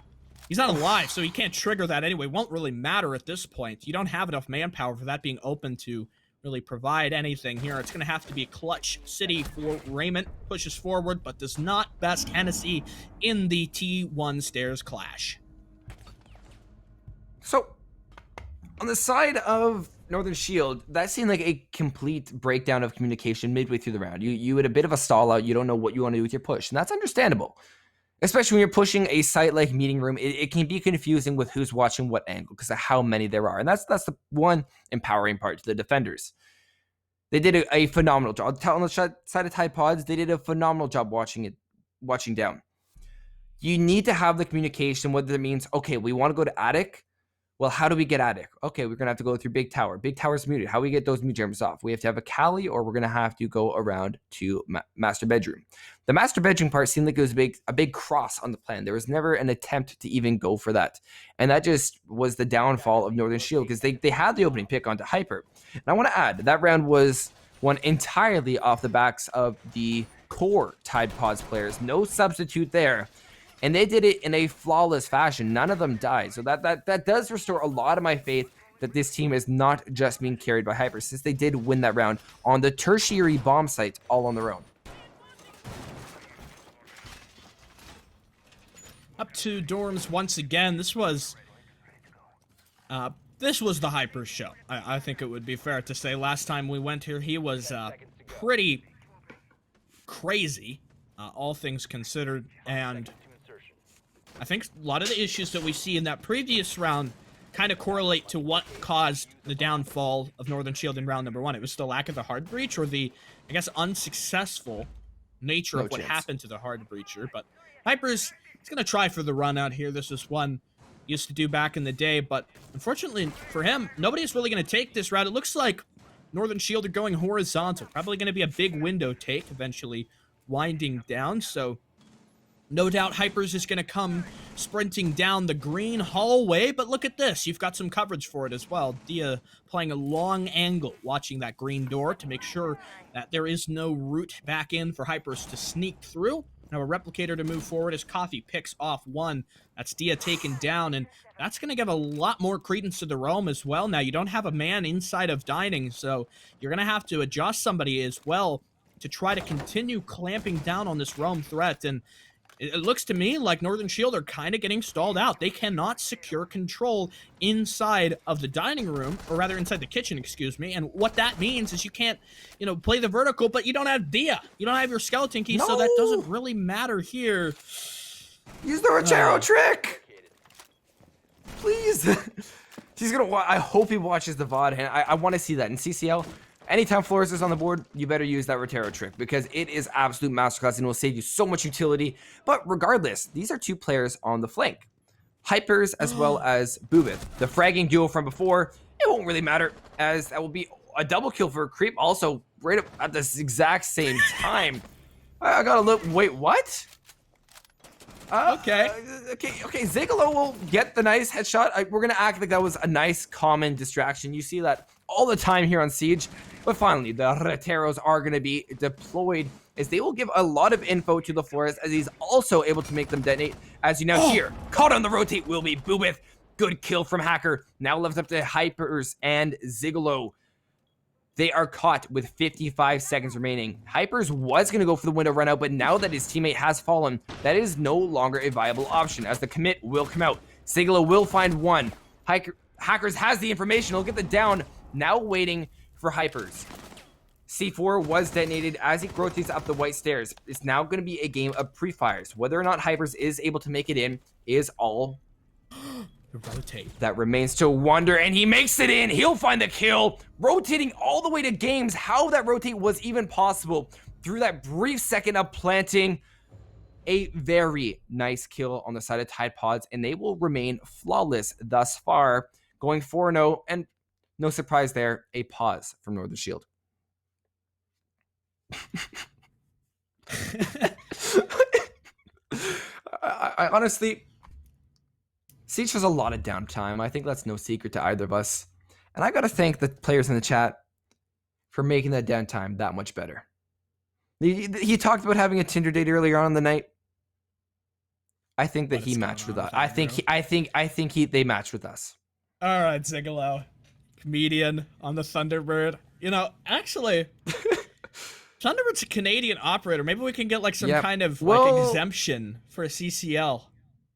He's not alive, so he can't trigger that anyway. Won't really matter at this point. You don't have enough manpower for that being open to really provide anything here. It's going to have to be a clutch city for Raymond. Pushes forward, but does not best Hennessy in the T1 stairs clash. So, on the side of Northern Shield, that seemed like a complete breakdown of communication midway through the round. You had a bit of a stall out. You don't know what you want to do with your push, and that's understandable. Especially when you're pushing a site like meeting room, it can be confusing with who's watching what angle because of how many there are. And that's the one empowering part to the defenders. They did a phenomenal job. On the side of Tide Pods, they did a phenomenal job watching down. You need to have the communication, whether it means, okay, we want to go to attic. Well, how do we get attic? Okay, we're going to have to go through big tower. Big tower's muted. How do we get those mute jammers off? We have to have a Cali, or we're going to have to go around to master bedroom. The master bedroom part seemed like it was a big cross on the plan. There was never an attempt to even go for that. And that just was the downfall of Northern Shield because they had the opening pick onto Hyper. And I want to add, that round was won entirely off the backs of the core Tide Pods players. No substitute there. And they did it in a flawless fashion. None of them died. So that does restore a lot of my faith that this team is not just being carried by Hyper, since they did win that round on the tertiary bomb site all on their own. Up to dorms once again. This was the Hyper show. I think it would be fair to say. Last time we went here, he was pretty crazy, all things considered, and I think a lot of the issues that we see in that previous round kind of correlate to what caused the downfall of Northern Shield in round number 1. It was the lack of the hard breach, or the, I guess, unsuccessful nature of what happened to the hard breacher. But Hyper's going to try for the run out here. This is one he used to do back in the day, but unfortunately for him, nobody's really going to take this route. It looks like Northern Shield are going horizontal. Probably going to be a big window take, eventually winding down, so no doubt Hypers is going to come sprinting down the green hallway, but look at this. You've got some coverage for it as well. Dia playing a long angle, watching that green door to make sure that there is no route back in for Hypers to sneak through. Now a replicator to move forward as Coffee picks off one. That's Dia taken down, and that's going to give a lot more credence to the roam as well. Now you don't have a man inside of dining, so you're going to have to adjust somebody as well to try to continue clamping down on this roam threat, and it looks to me like Northern Shield are kind of getting stalled out. They cannot secure control inside of the dining room, or rather inside the kitchen, excuse me. And what that means is you can't, play the vertical, but you don't have Dia. You don't have your skeleton key, so that doesn't really matter here. Use the Rotero trick! Please! He's gonna I hope he watches the VOD, and I want to see that in CCL. Anytime Flores is on the board, you better use that Rotero trick because it is absolute masterclass and will save you so much utility. But regardless, these are two players on the flank. Hypers as well as Boobith. The fragging duo from before, it won't really matter as that will be a double kill for Creep also right up at this exact same time. I gotta look, wait, what? Okay. Okay, Zigalo will get the nice headshot. We're gonna act like that was a nice common distraction. You see that all the time here on Siege. But finally, the Roteros are gonna be deployed as they will give a lot of info to the Flores as he's also able to make them detonate. As you now hear, caught on the rotate will be Boobith. Good kill from Hacker. Now left up to Hypers and Zigalo. They are caught with 55 seconds remaining. Hypers was going to go for the window run out, but now that his teammate has fallen, that is no longer a viable option as the commit will come out. Zigalo will find one. Hackers has the information. He'll get the down. Now waiting for Hypers. C4 was detonated as he rotates up the white stairs. It's now going to be a game of pre-fires. Whether or not Hypers is able to make it in is all rotate that remains to wonder, and he makes it in. He'll find the kill, rotating all the way to games. How that rotate was even possible through that brief second of planting. A very nice kill on the side of Tide Pods, and they will remain flawless thus far, going 4-0, and no surprise there, a pause from Northern Shield. I honestly, Siege has a lot of downtime. I think that's no secret to either of us. And I got to thank the players in the chat for making that downtime that much better. He talked about having a Tinder date earlier on in the night. I think that he matched with us. I think they matched with us. All right, Zigalo, comedian on the Thunderbird. You know, actually, Thunderbird's a Canadian operator. Maybe we can get like some kind of like exemption for a CCL.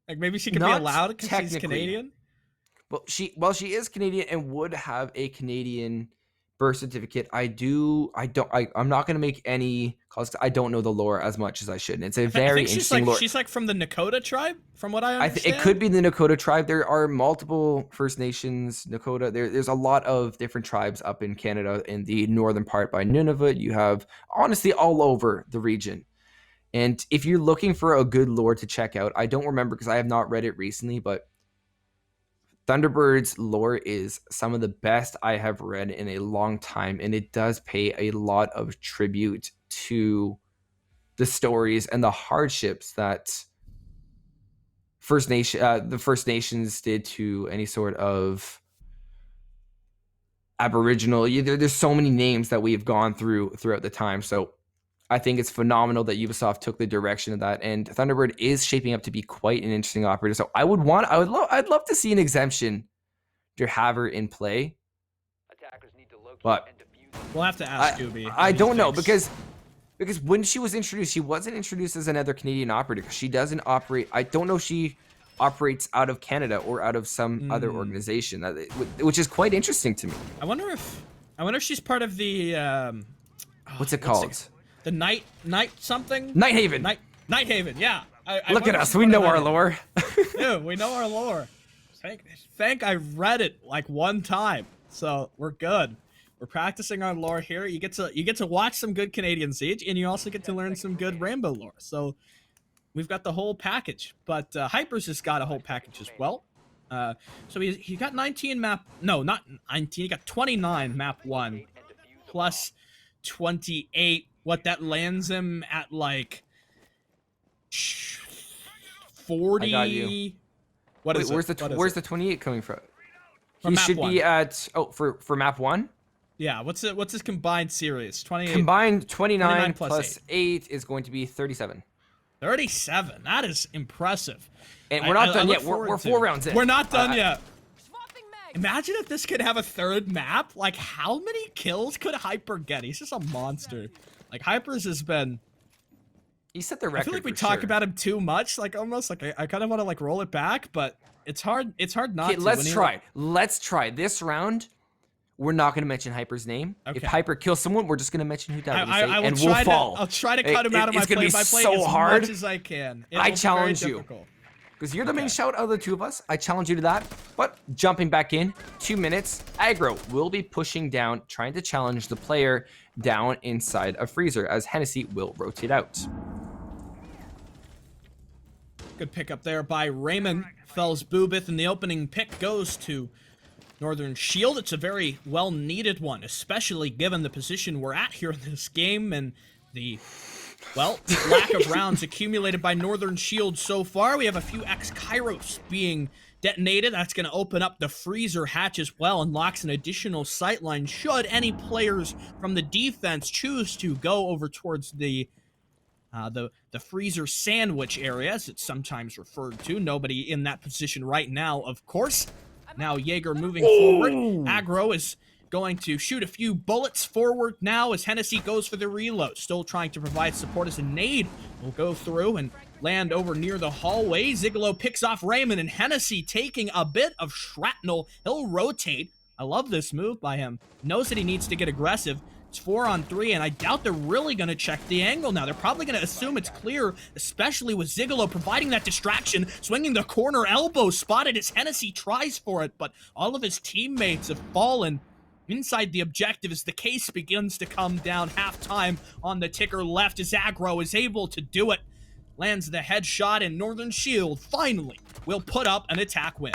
Like maybe she can be allowed because she's Canadian. Well, she is Canadian and would have a Canadian birth certificate. I'm not gonna make any calls. I don't know the lore as much as I should. And it's a very interesting lore. She's like from the Nakota tribe, from what I understand. It could be the Nakota tribe. There are multiple First Nations Nakota. There's a lot of different tribes up in Canada in the northern part by Nunavut. You have honestly all over the region. And if you're looking for a good lore to check out, I don't remember because I have not read it recently, but Thunderbird's lore is some of the best I have read in a long time, and it does pay a lot of tribute to the stories and the hardships that the First Nations did to any sort of Aboriginal. There's so many names that we have gone throughout the time, so I think it's phenomenal that Ubisoft took the direction of that, and Thunderbird is shaping up to be quite an interesting operator. So I'd love to see an exemption to have her in play. Attackers need to locate but and defuse. We'll have to ask Scooby. I don't know because when she was introduced, she wasn't introduced as another Canadian operator. She doesn't operate. I don't know if she operates out of Canada or out of some other organization, which is quite interesting to me. I wonder if she's part of the what's it called? The night something? Nighthaven. Nighthaven, yeah. Look at us. We know our lore. Yeah, we know our lore. Thank I read it like one time. So we're good. We're practicing our lore here. You get to watch some good Canadian Siege, and you also get to learn some good Rainbow lore. So we've got the whole package. But Hypers has got a whole package as well. So he got 19 map. No, not 19. He got 29 map 1 plus 28. What that lands him at like 40. I got you. What is where's it? Where's the 28 coming from? From He map should 1. be at for map 1. Yeah. What's his combined series? 28. Combined 29 plus 8 is going to be 37. 37. That is impressive. And we're not done yet. We're 4 rounds in. We're not done yet. Imagine if this could have a third map. Like, how many kills could Hyper get? He's just a monster. Like, Hypers has been... He set the record. I feel like we talk about him too much. Like, almost like I kind of want to like roll it back, but it's hard. It's hard not to. Let's try. Let's try this round. we're not going to mention Hyper's name. Okay. If Hyper kills someone, we're just going to mention who died, I will and try we'll fall. I'll try to cut him out of my play-by-play so as hard. much as I can. I challenge you. Because you're the main shout out of the two of us. I challenge you to that. But jumping back in, 2 minutes, Aggro will be pushing down, trying to challenge the player down inside a freezer as Hennessy will rotate out. Good pickup there by Raymond. Fells Boobith, and the opening pick goes to Northern Shield. It's a very well-needed one, especially given the position we're at here in this game and the, well, lack of rounds accumulated by Northern Shield so far. We have a few X-Kairos being detonated. That's going to open up the freezer hatch as well, unlocks an additional sightline should any players from the defense choose to go over towards the freezer sandwich area, as it's sometimes referred to. Nobody in that position right now, of course. Now Jaeger moving forward. Aggro is going to shoot a few bullets forward now as Hennessy goes for the reload. Still trying to provide support as a nade will go through and land over near the hallway. Zigolo picks off Raymond, and Hennessy taking a bit of shrapnel. He'll rotate. I love this move by him. Knows that he needs to get aggressive. It's 4-on-3, and I doubt they're really going to check the angle now. They're probably going to assume it's clear, especially with Zigolo providing that distraction, swinging the corner elbow, spotted as Hennessy tries for it, but all of his teammates have fallen inside the objective as the case begins to come down. Halftime on the ticker left as Aggro is able to do it. Lands the headshot, and Northern Shield finally will put up an attack win.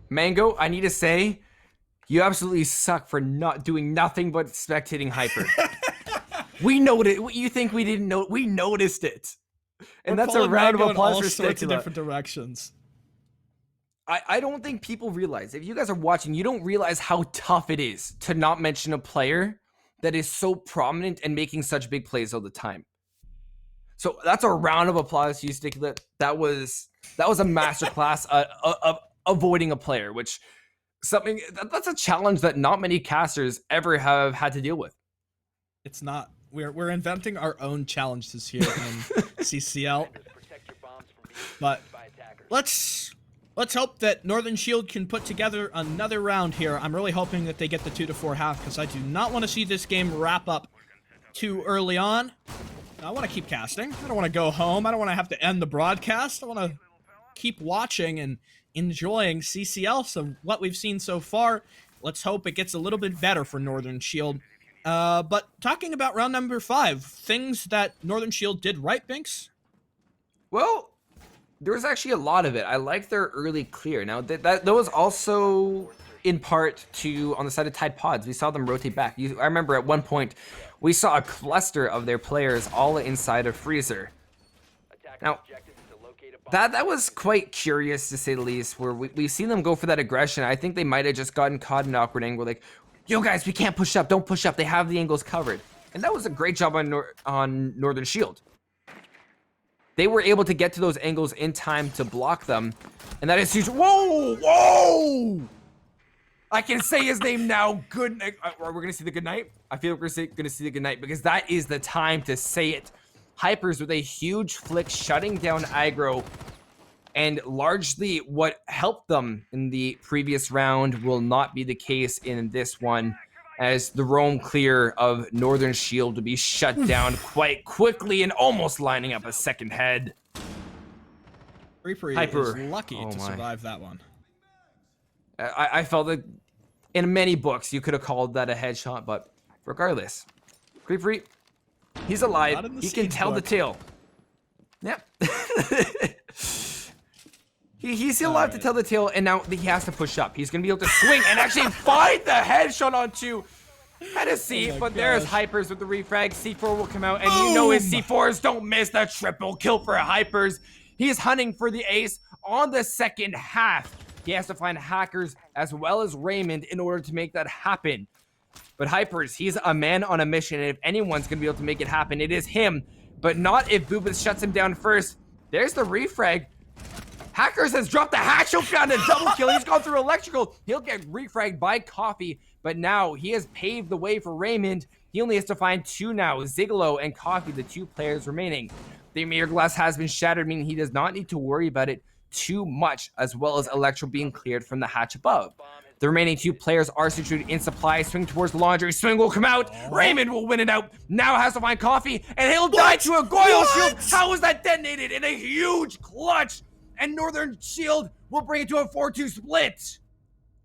Mango, I need to say, you absolutely suck for not doing nothing but spectating Hyper. We noticed. You think we didn't know? We noticed it, and that's a round of applause for sorts of Sticula. different directions. I don't think people realize. If you guys are watching, you don't realize how tough it is to not mention a player that is so prominent and making such big plays all the time. So that's a round of applause to you, Sticula. That was a masterclass of avoiding a player, which. That's a challenge that not many casters ever have had to deal with. It's not. We're inventing our own challenges here in CCL. But let's hope that Northern Shield can put together another round here. I'm really hoping that they get the 2-4 half, because I do not want to see this game wrap up too early on. I want to keep casting. I don't want to go home. I don't want to have to end the broadcast. I want to keep watching and enjoying CCL. So what we've seen so far, let's hope it gets a little bit better for Northern Shield. But talking about round number 5, things that Northern Shield did right, Binks? Well, there was actually a lot of it. I like their early clear. Now, that was also in part to on the side of Tide Pods. We saw them rotate back. I remember at one point, we saw a cluster of their players all inside a freezer. Now, that was quite curious, to say the least, where we've seen them go for that aggression. I think they might have just gotten caught in an awkward angle, like, yo guys, we can't push up, don't push up, they have the angles covered. And that was a great job on Northern Shield. They were able to get to those angles in time to block them, and that is huge. Whoa! I can say his name now, good night. We're gonna see the good night? I feel like we're gonna see the good night, because that is the time to say it. Hypers with a huge flick shutting down Aggro, and largely what helped them in the previous round will not be the case in this one, as the roam clear of Northern Shield to be shut down quite quickly and almost lining up a second head. Hyper is lucky to survive that one. I felt that in many books you could have called that a headshot, but regardless, Creepery, he's alive. He can tell the tale. Yep. He's still alive to tell the tale, and now he has to push up. He's going to be able to swing and actually find the headshot onto Hennessy, but there's Hypers with the refrag. C4 will come out, and you know his C4s don't miss. The triple kill for Hypers. He is hunting for the ace on the second half. He has to find Hackers as well as Raymond in order to make that happen. But Hypers, he's a man on a mission, and if anyone's going to be able to make it happen, it is him. But not if Boobas shuts him down first. There's the refrag. Hackers has dropped the hatch. He'll find a double kill. He's gone through electrical. He'll get refragged by Coffee, but now he has paved the way for Raymond. He only has to find 2 now, Zigolo and Coffee, the 2 players remaining. The mirror glass has been shattered, meaning he does not need to worry about it too much, as well as Electro being cleared from the hatch above. The remaining 2 players are situated in supply. Swing towards laundry. Swing will come out. Raymond will win it out. Now has to find coffee, and he'll die to a Goyle shield. How was that detonated in a huge clutch? And Northern Shield will bring it to a 4-2 split.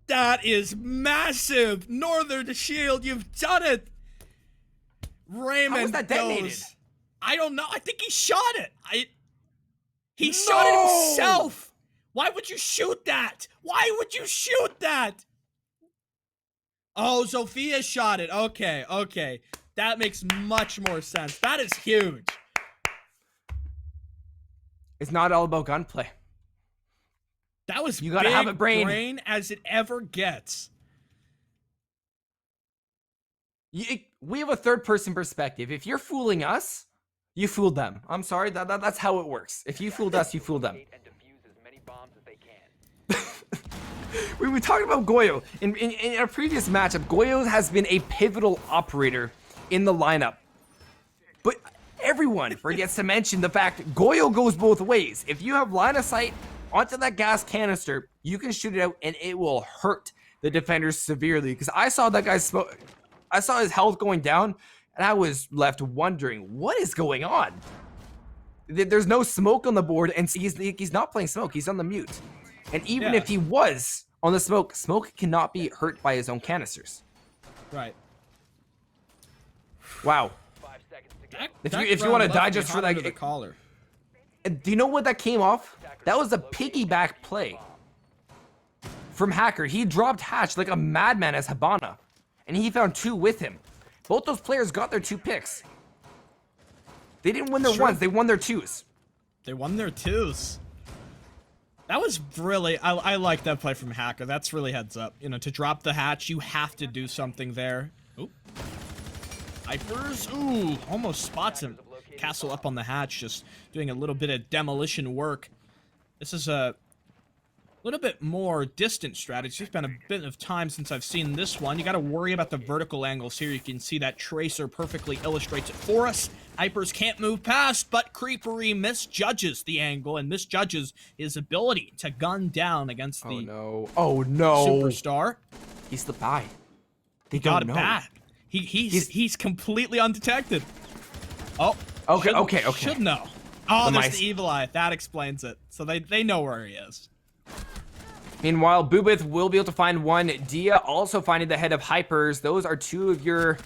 That is massive. Northern Shield, you've done it. Raymond How was that detonated? goes. I don't know. I think he shot it. He shot it himself. Why would you shoot that? Why would you shoot that? Oh, Sophia shot it. Okay, okay. That makes much more sense. That is huge. It's not all about gunplay. That was You gotta have a brain. as it ever gets. We have a third-person perspective. If you're fooling us, you fooled them. I'm sorry, that's how it works. If you fooled us, you fooled them. And defuse as many bombs as they can. We talked about Goyo. In a previous matchup, Goyo has been a pivotal operator in the lineup. But everyone forgets to mention the fact Goyo goes both ways. If you have line of sight onto that gas canister, you can shoot it out and it will hurt the defenders severely. Because I saw that guy's smoke. I saw his health going down, and I was left wondering, what is going on? There's no smoke on the board, and he's not playing smoke. He's on the mute. And even if he was on the smoke, smoke cannot be hurt by his own canisters. Right. Wow. 5 seconds to go. If you want to die just for that, the collar. do you know what that came off? That was a piggyback play from Hacker. He dropped Hatch like a madman as Habana, and he found 2 with him. Both those players got their 2 picks. They didn't win their ones, they won their 2s. They won their 2s. That was really, I like that play from Hacker. That's really heads up. You know, to drop the hatch, you have to do something there. Oop. Vipers, ooh, almost spots him. Castle up on the hatch, just doing a little bit of demolition work. This is a little bit more distant strategy. It's been a bit of time since I've seen this one. You got to worry about the vertical angles here. You can see that tracer perfectly illustrates it for us. Hypers can't move past, but Creepery misjudges the angle and misjudges his ability to gun down against the superstar. He slipped by. They Got don't it know. back. He's completely undetected. Oh. Okay. Should know. Oh, The there's mice. the evil eye. That explains it. So they know where he is. Meanwhile, Boobith will be able to find 1. Dia also finding the head of Hypers. Those are 2 of your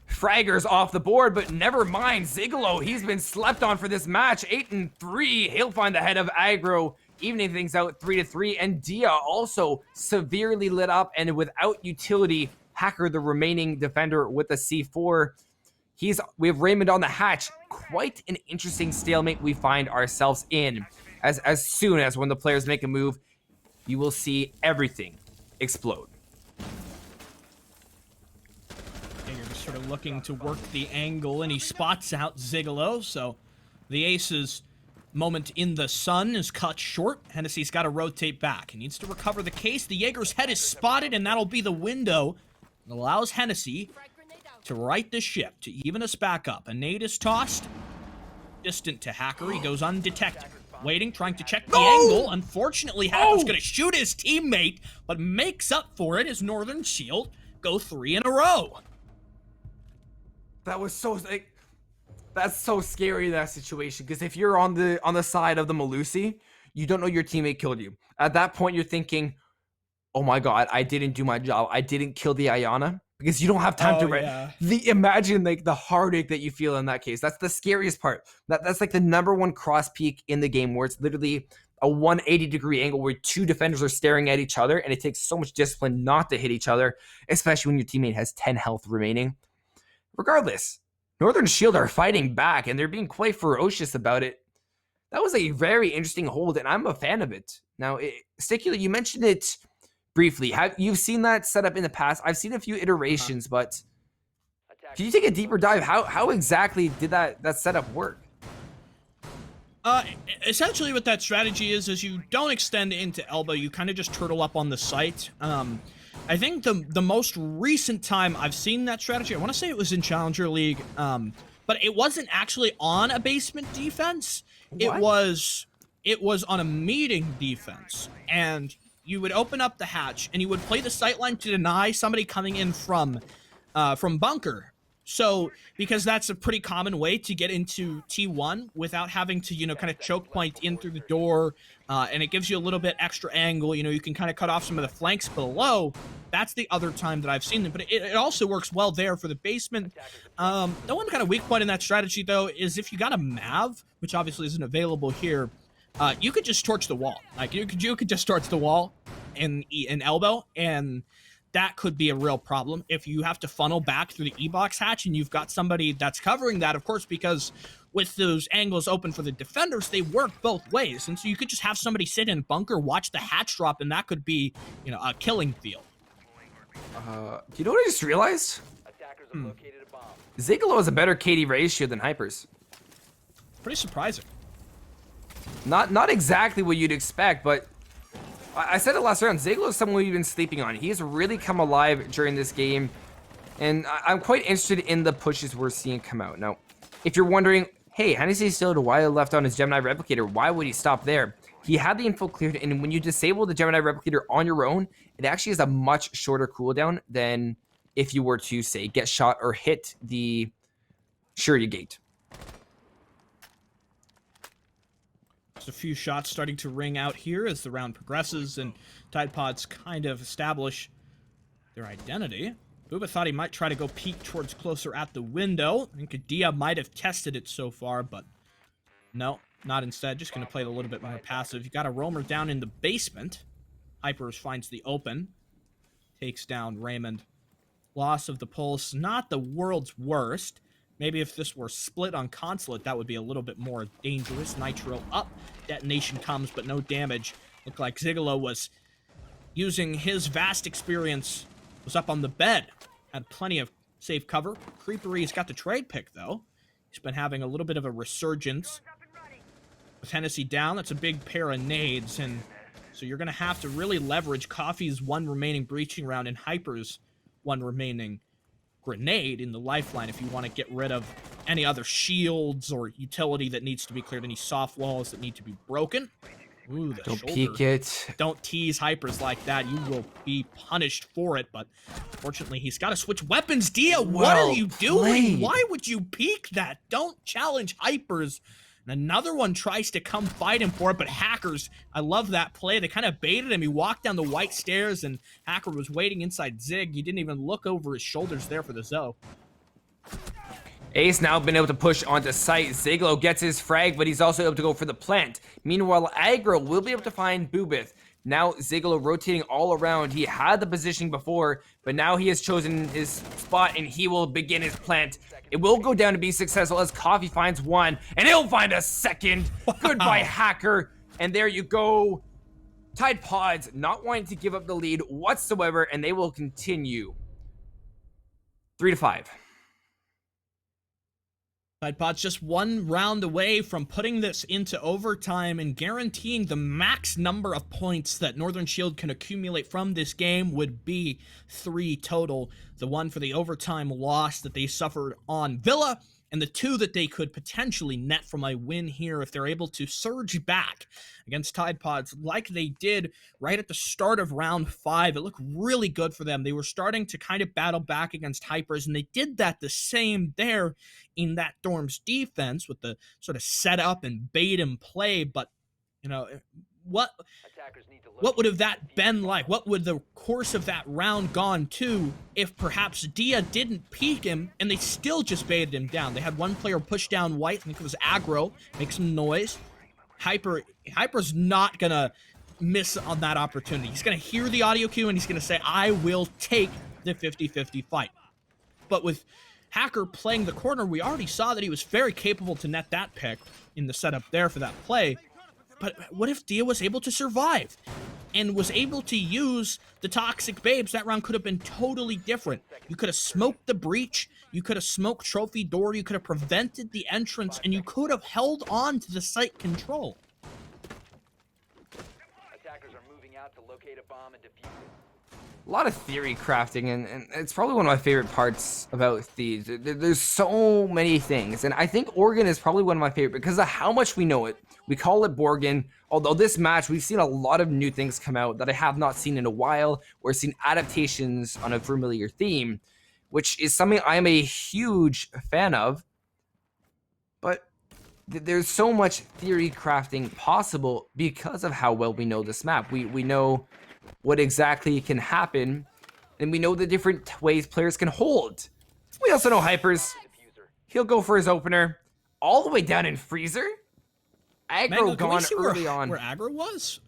fraggers off the board, but never mind. Zigalo, he's been slept on for this match. 8-3. He'll find the head of Aggro, evening things out 3-3. And Dia also severely lit up, and without utility, Hacker, the remaining defender with the C4. We have Raymond on the hatch. Quite an interesting stalemate we find ourselves in. As soon as when the players make a move, you will see everything explode. You're just sort of looking to work the angle, and he spots out Zigalo, so the Ace's moment in the sun is cut short. Hennessy's got to rotate back. He needs to recover the case. The Jaeger's head is spotted, and that'll be the window that allows Hennessy to right the ship, to even us back up. A nade is tossed. Distant to Hacker. He goes undetected. Waiting, trying to check the angle. Unfortunately, Hacker's going to shoot his teammate, but makes up for it as Northern Shield go 3 in a row. That was so that's so scary, that situation, because if you're on the side of the Malusi, you don't know your teammate killed you. At that point, you're thinking, oh my god, I didn't do my job. I didn't kill the Ayana. Because you don't have time to imagine like the heartache that you feel in that case. That's the scariest part. That's like the #1 cross peak in the game, where it's literally a 180-degree angle where 2 defenders are staring at each other, and it takes so much discipline not to hit each other, especially when your teammate has 10 health remaining. Regardless, Northern Shield are fighting back, and they're being quite ferocious about it. That was a very interesting hold, and I'm a fan of it. Now, Sticula, you mentioned it briefly. Have you seen that setup in the past? I've seen a few iterations, but can you take a deeper dive? How exactly did that setup work? Essentially what that strategy is you don't extend into elbow. You kind of just turtle up on the site. I think the most recent time I've seen that strategy, I want to say it was in Challenger League, but it wasn't actually on a basement defense. What? It was on a meeting defense, and you would open up the hatch and you would play the sightline to deny somebody coming in from bunker. So, because that's a pretty common way to get into T1 without having to, you know, kind of choke point in through the door, and it gives you a little bit extra angle. You know, you can kind of cut off some of the flanks below. That's the other time that I've seen them, but it also works well there for the basement. The one kind of weak point in that strategy, though, is if you got a Mav, which obviously isn't available here, you could just torch the wall. Like, you could just torch the wall and elbow, and that could be a real problem if you have to funnel back through the E-box hatch and you've got somebody that's covering that, of course, because with those angles open for the defenders, they work both ways. And so you could just have somebody sit in bunker, watch the hatch drop, and that could be, you know, a killing field. Do you know what I just realized? Attackers have located a bomb. Zigalo has a better KD ratio than Hypers. Pretty surprising. Not exactly what you'd expect, but I said it last round, Zigalo is someone we've been sleeping on. He has really come alive during this game, and I'm quite interested in the pushes we're seeing come out. Now, if you're wondering, hey, Hennessy still why left on his Gemini Replicator, why would he stop there? He had the info cleared, and when you disable the Gemini Replicator on your own, it actually has a much shorter cooldown than if you were to, say, get shot or hit the Surety Gate. Just a few shots starting to ring out here as the round progresses and Tide Pods kind of establish their identity. Booba thought he might try to go peek towards closer at the window. I think Kadia might have tested it so far, but no, not instead. Just going to play it a little bit more passive. You got a roamer down in the basement. Hypers finds the open. Takes down Raymond. Loss of the pulse, not the world's worst. Maybe if this were split on Consulate, that would be a little bit more dangerous. Nitro up. Detonation comes, but no damage. Looked like Zigalo was using his vast experience. Was up on the bed. Had plenty of safe cover. Creepery's got the trade pick, though. He's been having a little bit of a resurgence. With Hennessy down, that's a big pair of nades. And so you're going to have to really leverage Coffee's one remaining breaching round and Hyper's one remaining grenade in the lifeline if you want to get rid of any other shields or utility that needs to be cleared, any soft walls that need to be broken. Ooh, the Don't shoulder. peek it. Don't tease Hypers like that. You will be punished for it, but fortunately he's got to switch weapons. Dia, what are you doing? Why would you peek that? Don't challenge Hypers. And another one tries to come fight him for it, but Hackers, I love that play. They kind of baited him. He walked down the white stairs, and Hacker was waiting inside Zig. He didn't even look over his shoulders there for the Zoe. Ace now been able to push onto site. Zigalo gets his frag, but he's also able to go for the plant. Meanwhile, Aggro will be able to find Boobith. Now Zigalo rotating all around. He had the positioning before, but now he has chosen his spot, and he will begin his plant. It will go down to be successful as Coffee finds one, and he'll find a second. Goodbye, Hacker. And there you go. Tide Pods not wanting to give up the lead whatsoever, and they will continue 3-5. Tide Pods just one round away from putting this into overtime and guaranteeing the max number of points that Northern Shield can accumulate from this game would be 3 total. The one for the overtime loss that they suffered on Villa, and the 2 that they could potentially net from a win here if they're able to surge back against Tide Pods like they did right at the start of round 5. It looked really good for them. They were starting to kind of battle back against Hypers, and they did that the same there in that Dorm's defense with the sort of set up and bait and play. But, you know, what would have that been like? What would the course of that round gone to if perhaps Dia didn't peek him and they still just baited him down? They had one player push down white. I think it was Aggro, make some noise. Hyper's not gonna miss on that opportunity. He's gonna hear the audio cue and he's gonna say, I will take the 50-50 fight. But with Hacker playing the corner, we already saw that he was very capable to net that pick in the setup there for that play. But what if Dia was able to survive and was able to use the Toxic Babes? That round could have been totally different. You could have smoked the breach, you could have smoked Trophy Door, you could have prevented the entrance, and you could have held on to the site control. Attackers are moving out to locate a bomb and defuse it. A lot of theory crafting, and it's probably one of my favorite parts about Thieves. There's so many things, and I think Oregon is probably one of my favorite because of how much we know it. We call it Borgen. Although this match, we've seen a lot of new things come out that I have not seen in a while, or seen adaptations on a familiar theme, which is something I am a huge fan of. But there's so much theory crafting possible because of how well we know this map. We know what exactly can happen, and we know the different ways players can hold. We also know Hypers. He'll go for his opener all the way down in Freezer. Aggro Mango, gone early on. Where aggro was?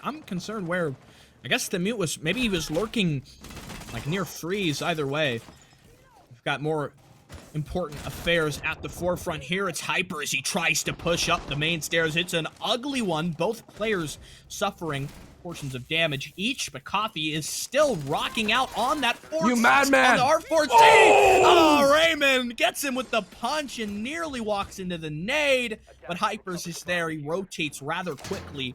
I'm concerned where, I guess the mute was, maybe he was lurking like near freeze. Either way, we've got more important affairs at the forefront here. It's Hyper as he tries to push up the main stairs. It's an ugly one. Both players suffering portions of damage each, but Coffee is still rocking out on that force. You madman! On the R4C! Oh, Raymond gets him with the punch and nearly walks into the nade, but Hypers is there. He rotates rather quickly.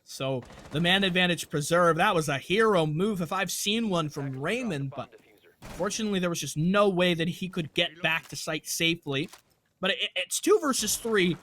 So the man advantage preserved. That was a hero move if I've seen one from Raymond, but fortunately there was just no way that he could get back to site safely. But it's 2 versus 3.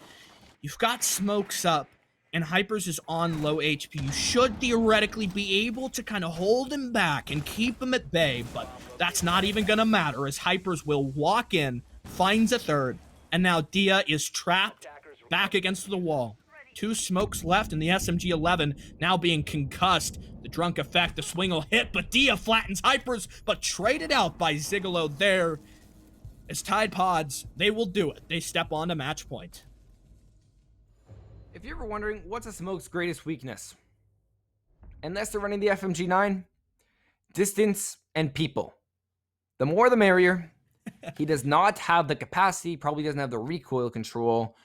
You've got smokes up, and Hypers is on low HP. You should theoretically be able to kind of hold him back and keep him at bay, but that's not even gonna matter as Hypers will walk in, finds a third, and now Dia is trapped back against the wall. 2 smokes left, and the SMG-11 now being concussed. The drunk effect, the swing will hit, but Dia flattens Hypers, but traded out by Zigolo there. As Tide Pods, they will do it. They step on to match point. If you're ever wondering what's a smoke's greatest weakness, unless they're running the FMG9, distance and people. The more the merrier. He does not have the capacity, probably doesn't have the recoil control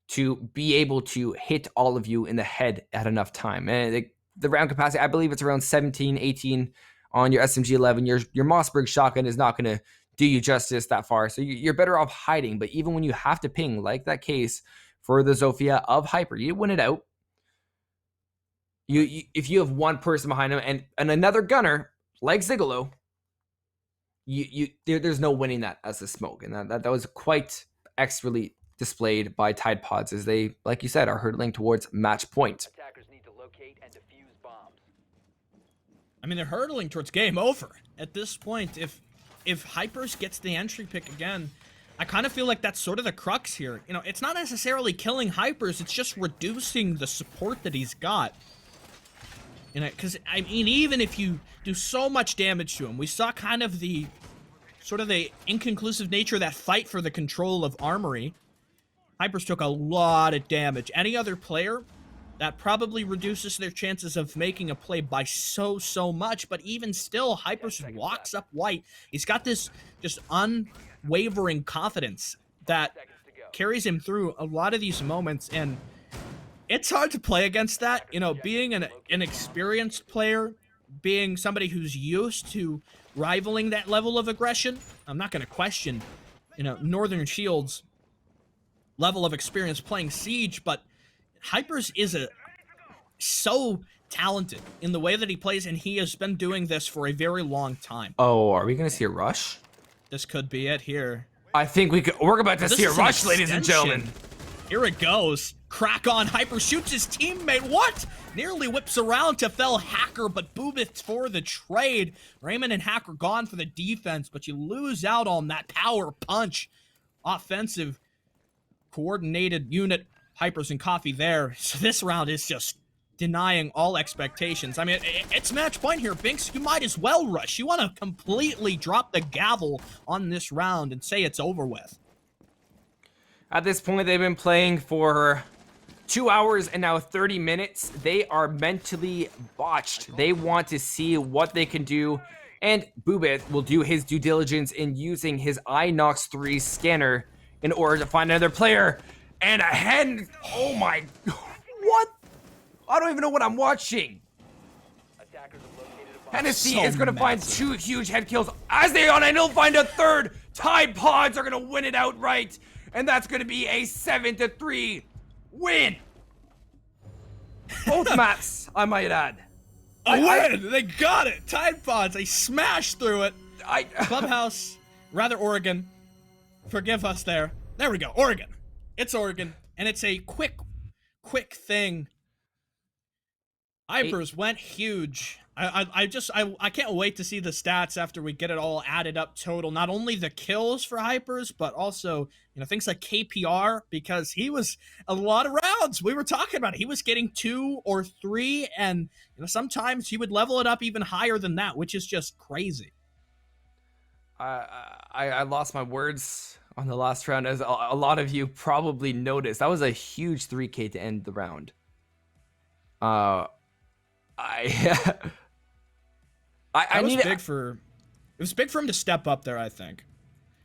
to be able to hit all of you in the head at enough time. And the round capacity, I believe it's around 17, 18 on your SMG-11. Your Mossberg shotgun is not going to do you justice that far, so you're better off hiding. But even when you have to ping, like that case for the Zofia of Hyper, you win it out. If you have one person behind him and another gunner like Zigolo, there's no winning that as a smoke. And that was quite expertly displayed by Tide Pods as they, like you said, are hurtling towards match point. Attackers need to locate and defuse bombs. I mean, they're hurtling towards game over. At this point, if Hypers gets the entry pick again, I kind of feel like that's sort of the crux here. You know, it's not necessarily killing Hypers, it's just reducing the support that he's got. You know, because, I mean, even if you do so much damage to him, we saw kind of the inconclusive nature of that fight for the control of Armory. Hypers took a lot of damage. Any other player, that probably reduces their chances of making a play by so much, but even still, Hypers walks up white. He's got this just unwavering confidence that carries him through a lot of these moments, and it's hard to play against that. You know, being an experienced player, being somebody who's used to rivaling that level of aggression, I'm not going to question, you know, Northern Shield's level of experience playing Siege, but Hypers is so talented in the way that he plays, and he has been doing this for a very long time. Oh, are we going to see a rush? This could be it here. I think we're about to see a rush, ladies and gentlemen. Here it goes. Crack on. Hyper shoots his teammate. What? Nearly whips around to fell Hacker, but Boobith for the trade. Raymond and Hacker gone for the defense, but you lose out on that power punch. Offensive coordinated unit. Hypers and Coffee there. So this round is just denying all expectations. I mean, it's match point here, Binks. You might as well rush. You want to completely drop the gavel on this round and say it's over with. At this point, they've been playing for 2 hours and now 30 minutes. They are mentally botched. They want to see what they can do. And Boobith will do his due diligence in using his Inox 3 scanner in order to find another player. And a head. Oh my. What? I don't even know what I'm watching. Attackers have located a bomb. Hennessy So is going to find massive. 2 huge head kills. As they on, and he'll find a third. Tide Pods are going to win it outright. And that's going to be a 7-3 win. Both maps, I might add. A win! They got it! Tide Pods, they smashed through it. Clubhouse, rather Oregon. Forgive us there. There we go, Oregon. It's Oregon, and it's a quick quick thing. Hypers went huge. I can't wait to see the stats after we get it all added up total. Not only the kills for Hypers, but also, things like KPR, because he was a lot of rounds. We were talking about it. He was getting 2 or 3, and sometimes he would level it up even higher than that, which is just crazy. I lost my words on the last round, as a lot of you probably noticed. That was a huge 3K to end the round. It was big for him to step up there, I think.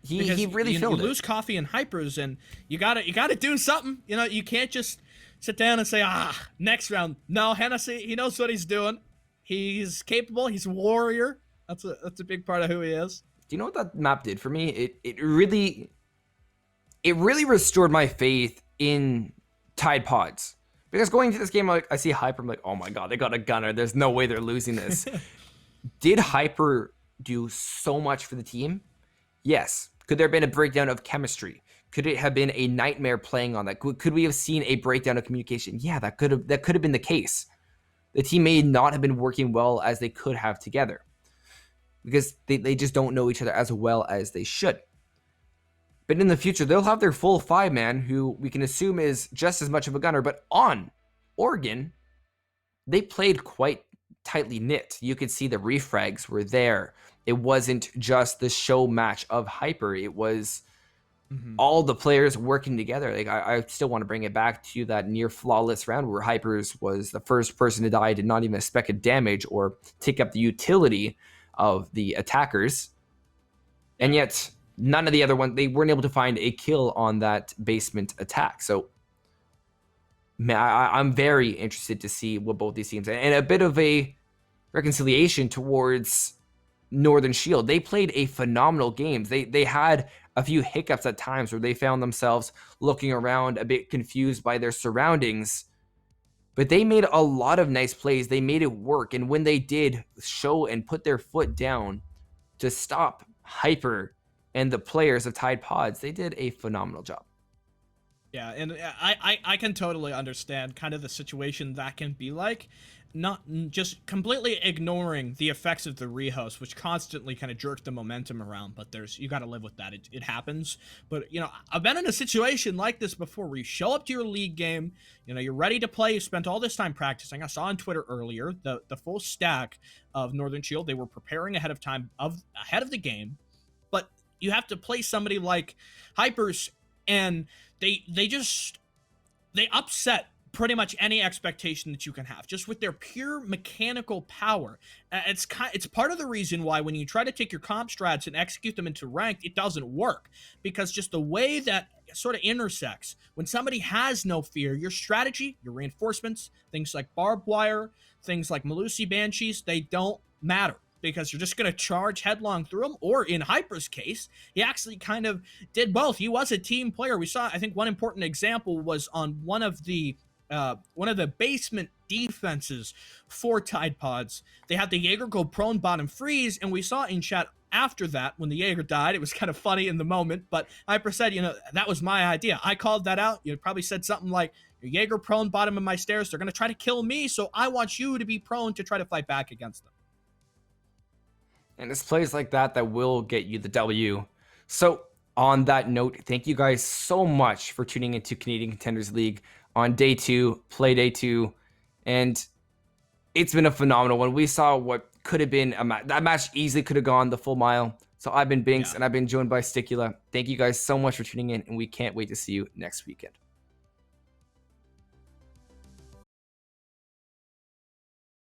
He really filled it. You lose Coffee and Hypers, and you gotta do something. You can't just sit down and say, next round. No, Hennessy, he knows what he's doing. He's capable. He's a warrior. That's a big part of who he is. Do you know what that map did for me? It really restored my faith in Tide Pods. Because going into this game, I see Hyper, I'm like, oh my god, they got a gunner. There's no way they're losing this. Did Hyper do so much for the team? Yes. Could there have been a breakdown of chemistry? Could it have been a nightmare playing on that? Could we have seen a breakdown of communication? Yeah, that could have been the case. The team may not have been working well as they could have together, because they just don't know each other as well as they should. But in the future, they'll have their full 5-man, who we can assume is just as much of a gunner. But on Oregon, they played quite tightly knit. You could see the refrags were there. It wasn't just the show match of Hyper. It was all the players working together. Like I still want to bring it back to that near flawless round where Hypers was the first person to die, did not even expect a damage or take up the utility of the attackers. And yet none of the other ones, they weren't able to find a kill on that basement attack. So I'm very interested to see what both these teams, and a bit of a reconciliation towards Northern Shield. They played a phenomenal game. They had a few hiccups at times where they found themselves looking around a bit confused by their surroundings, but they made a lot of nice plays. They made it work. And when they did show and put their foot down to stop Hyper and the players of Tide Pods, they did a phenomenal job. Yeah, and I can totally understand kind of the situation that can be like. Not just completely ignoring the effects of the rehost, which constantly kind of jerk the momentum around, but you got to live with that. It happens. But, I've been in a situation like this before where you show up to your league game, you're ready to play, you spent all this time practicing. I saw on Twitter earlier the full stack of Northern Shield. They were preparing ahead of time, ahead of the game, but you have to play somebody like Hypers, and they upset pretty much any expectation that you can have just with their pure mechanical power. It's part of the reason why when you try to take your comp strats and execute them into ranked, it doesn't work, because just the way that sort of intersects when somebody has no fear, your strategy, your reinforcements, things like barbed wire, things like Malusi Banshees, they don't matter, because you're just going to charge headlong through them. Or in Hyper's case, he actually kind of did both. He was a team player. We saw, I think, one important example was on one of the basement defenses for Tide Pods. They had the Jaeger go prone bottom freeze, and we saw in chat after that, when the Jaeger died, it was kind of funny in the moment, but Hyper said, that was my idea. I called that out. You probably said something like, your Jaeger prone bottom of my stairs, they're going to try to kill me, so I want you to be prone to try to fight back against them. And it's plays like that will get you the W. So on that note, thank you guys so much for tuning into Canadian Contenders League on day 2, play day 2. And it's been a phenomenal one. We saw what could have been that match easily could have gone the full mile. So I've been Binks, and I've been joined by Sticula. Thank you guys so much for tuning in, and we can't wait to see you next weekend.